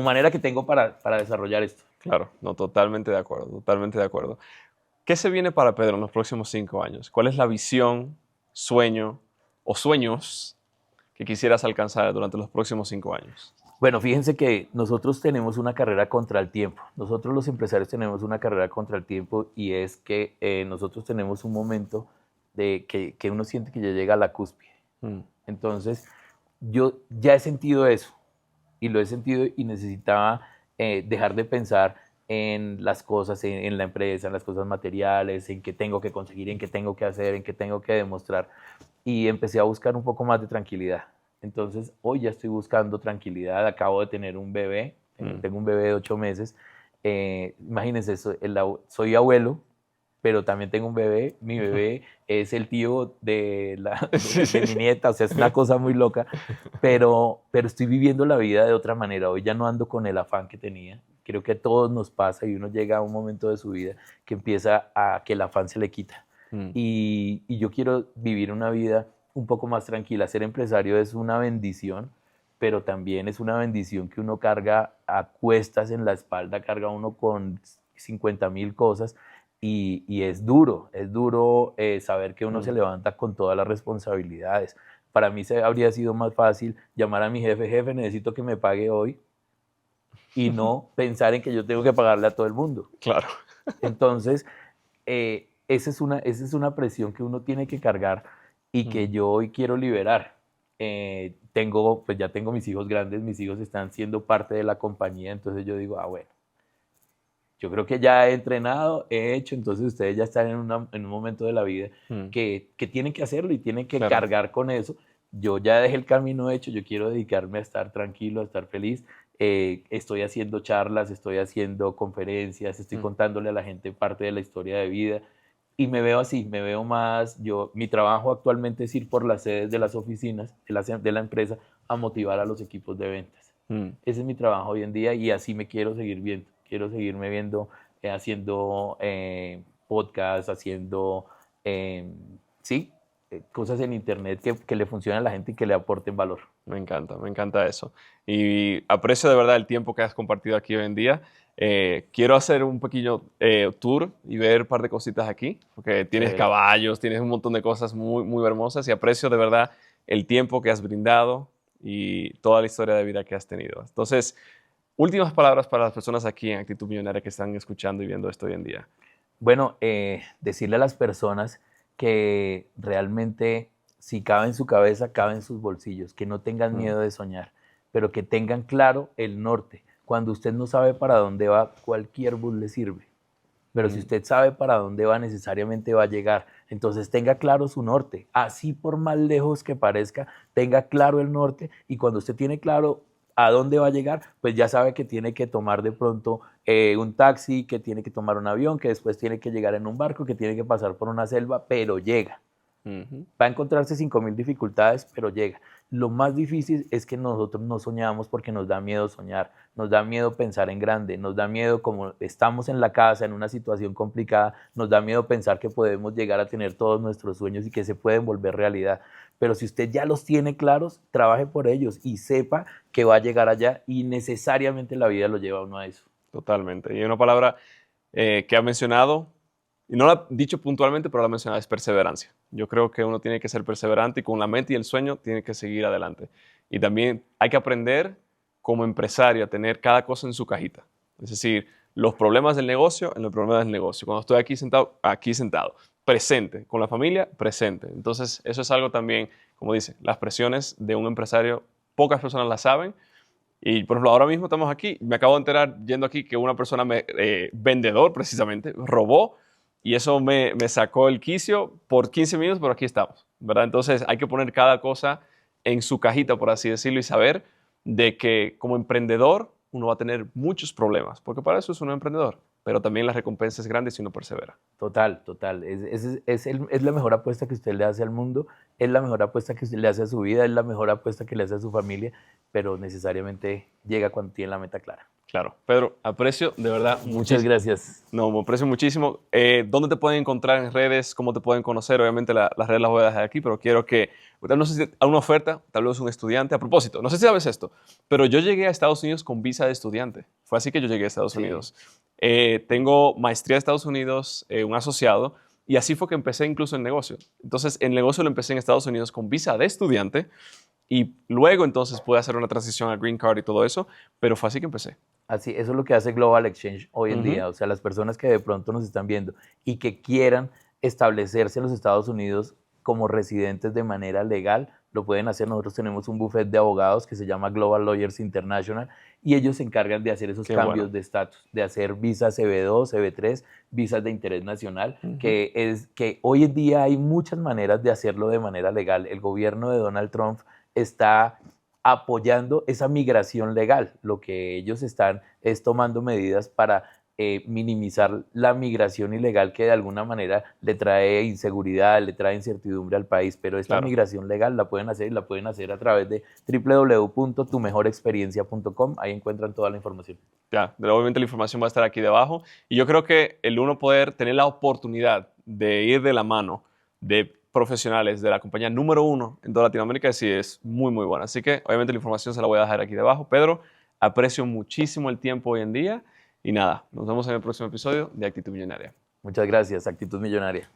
Speaker 1: manera que tengo para desarrollar esto.
Speaker 2: Claro, no, totalmente de acuerdo, totalmente de acuerdo. ¿Qué se viene para Pedro en los próximos 5 años? ¿Cuál es la visión, sueño o sueños que quisieras alcanzar durante los próximos 5 años?
Speaker 1: Bueno, fíjense que nosotros tenemos una carrera contra el tiempo. Nosotros los empresarios tenemos una carrera contra el tiempo y es que nosotros tenemos un momento de que uno siente que ya llega a la cúspide. Entonces, yo ya he sentido eso y lo he sentido y necesitaba dejar de pensar en las cosas, en la empresa, en las cosas materiales, en qué tengo que conseguir, en qué tengo que hacer, en qué tengo que demostrar. Y empecé a buscar un poco más de tranquilidad. Entonces, hoy ya estoy buscando tranquilidad. Acabo de tener un bebé, tengo un bebé de 8 meses. Imagínense, soy abuelo, pero también tengo un bebé. Mi bebé es el tío de mi nieta, o sea, es una cosa muy loca. Pero estoy viviendo la vida de otra manera. Hoy ya no ando con el afán que tenía. Creo que a todos nos pasa y uno llega a un momento de su vida que empieza a que el afán se le quita. Y yo quiero vivir una vida un poco más tranquila. Ser empresario es una bendición, pero también es una bendición que uno carga a cuestas en la espalda, carga uno con 50.000 cosas y es duro saber que uno se levanta con todas las responsabilidades. Para mí habría sido más fácil llamar a mi jefe, necesito que me pague hoy, y no pensar en que yo tengo que pagarle a todo el mundo.
Speaker 2: Claro.
Speaker 1: Entonces, esa es una presión que uno tiene que cargar y que yo hoy quiero liberar. Pues ya tengo mis hijos grandes, mis hijos están siendo parte de la compañía, entonces yo digo, bueno, yo creo que ya he entrenado, he hecho, entonces ustedes ya están en un momento de la vida que tienen que hacerlo y tienen que cargar con eso. Yo ya dejé el camino hecho, yo quiero dedicarme a estar tranquilo, a estar feliz. Estoy haciendo charlas, estoy haciendo conferencias, estoy contándole a la gente parte de la historia de vida. Y me veo así, me veo más, mi trabajo actualmente es ir por las sedes de las oficinas de la empresa a motivar a los equipos de ventas. Ese es mi trabajo hoy en día y así me quiero seguir viendo. Quiero seguirme viendo, haciendo podcasts, haciendo, cosas en internet que le funcionen a la gente y que le aporten valor.
Speaker 2: Me encanta eso. Y aprecio de verdad el tiempo que has compartido aquí hoy en día. Quiero hacer un pequeño tour y ver un par de cositas aquí, porque tienes caballos, tienes un montón de cosas muy, muy hermosas y aprecio de verdad el tiempo que has brindado y toda la historia de vida que has tenido. Entonces, últimas palabras para las personas aquí en Actitud Millonaria que están escuchando y viendo esto hoy en día.
Speaker 1: Bueno, decirle a las personas que realmente si cabe en su cabeza, cabe en sus bolsillos, que no tengan miedo de soñar, pero que tengan claro el norte. Cuando usted no sabe para dónde va, cualquier bus le sirve. Pero si usted sabe para dónde va, necesariamente va a llegar. Entonces tenga claro su norte. Así por más lejos que parezca, tenga claro el norte y cuando usted tiene claro a dónde va a llegar, pues ya sabe que tiene que tomar de pronto un taxi, que tiene que tomar un avión, que después tiene que llegar en un barco, que tiene que pasar por una selva, pero llega. Va a encontrarse 5.000 dificultades, pero llega. Lo más difícil es que nosotros no soñamos porque nos da miedo soñar, nos da miedo pensar en grande, nos da miedo como estamos en la casa, en una situación complicada, nos da miedo pensar que podemos llegar a tener todos nuestros sueños y que se pueden volver realidad. Pero si usted ya los tiene claros, trabaje por ellos y sepa que va a llegar allá y necesariamente la vida lo lleva a uno a eso.
Speaker 2: Totalmente. Y una palabra que ha mencionado, y no la ha dicho puntualmente, pero la ha mencionado, es perseverancia. Yo creo que uno tiene que ser perseverante y con la mente y el sueño tiene que seguir adelante. Y también hay que aprender como empresario a tener cada cosa en su cajita. Es decir, los problemas del negocio en los problemas del negocio. Cuando estoy aquí sentado, presente, con la familia, presente. Entonces, eso es algo también, como dice, las presiones de un empresario, pocas personas las saben. Y, por ejemplo, ahora mismo estamos aquí, me acabo de enterar yendo aquí que una persona, vendedor precisamente, robó y eso me sacó el quicio por 15 minutos, pero aquí estamos, ¿verdad? Entonces hay que poner cada cosa en su cajita, por así decirlo, y saber de que como emprendedor uno va a tener muchos problemas, porque para eso es un emprendedor, pero también la recompensa es grande si uno persevera.
Speaker 1: Total. Es la mejor apuesta que usted le hace al mundo, es la mejor apuesta que usted le hace a su vida, es la mejor apuesta que le hace a su familia, pero necesariamente llega cuando tiene la meta clara.
Speaker 2: Claro. Pedro, aprecio de verdad
Speaker 1: Muchas
Speaker 2: muchísimo.
Speaker 1: gracias.
Speaker 2: No, me aprecio muchísimo. ¿Dónde te pueden encontrar en redes? ¿Cómo te pueden conocer? Obviamente las redes las voy a dejar aquí, pero quiero que, no sé si hay una oferta, tal vez un estudiante. A propósito, no sé si sabes esto, pero yo llegué a Estados Unidos con visa de estudiante. Fue así que yo llegué a Estados
Speaker 1: Sí.
Speaker 2: Unidos. Tengo maestría de Estados Unidos, un asociado, y así fue que empecé incluso el negocio. Entonces, el negocio lo empecé en Estados Unidos con visa de estudiante y luego entonces pude hacer una transición al Green Card y todo eso, pero fue así que empecé.
Speaker 1: Así, eso es lo que hace Global Exchange hoy en
Speaker 2: Ujú.
Speaker 1: día. O sea, las personas que de pronto nos están viendo y que quieran establecerse en los Estados Unidos como residentes de manera legal, lo pueden hacer. Nosotros tenemos un buffet de abogados que se llama Global Lawyers International y ellos se encargan de hacer esos
Speaker 2: Qué
Speaker 1: cambios
Speaker 2: bueno.
Speaker 1: de estatus, de hacer visas CB2, CB3, visas de interés nacional,
Speaker 2: Ujú.
Speaker 1: que hoy en día hay muchas maneras de hacerlo de manera legal. El gobierno de Donald Trump está apoyando esa migración legal. Lo que ellos están es tomando medidas para minimizar la migración ilegal que de alguna manera le trae inseguridad, le trae incertidumbre al país, pero esta
Speaker 2: Claro.
Speaker 1: migración legal la pueden hacer y la pueden hacer a través de www.tumejorexperiencia.com. Ahí encuentran toda la información.
Speaker 2: Ya, obviamente la información va a estar aquí debajo. Y yo creo que el uno poder tener la oportunidad de ir de la mano de profesionales de la compañía número 1 en toda Latinoamérica sí es muy, muy buena. Así que obviamente la información se la voy a dejar aquí debajo. Pedro, aprecio muchísimo el tiempo hoy en día. Y nada, nos vemos en el próximo episodio de Actitud Millonaria.
Speaker 1: Muchas gracias, Actitud Millonaria.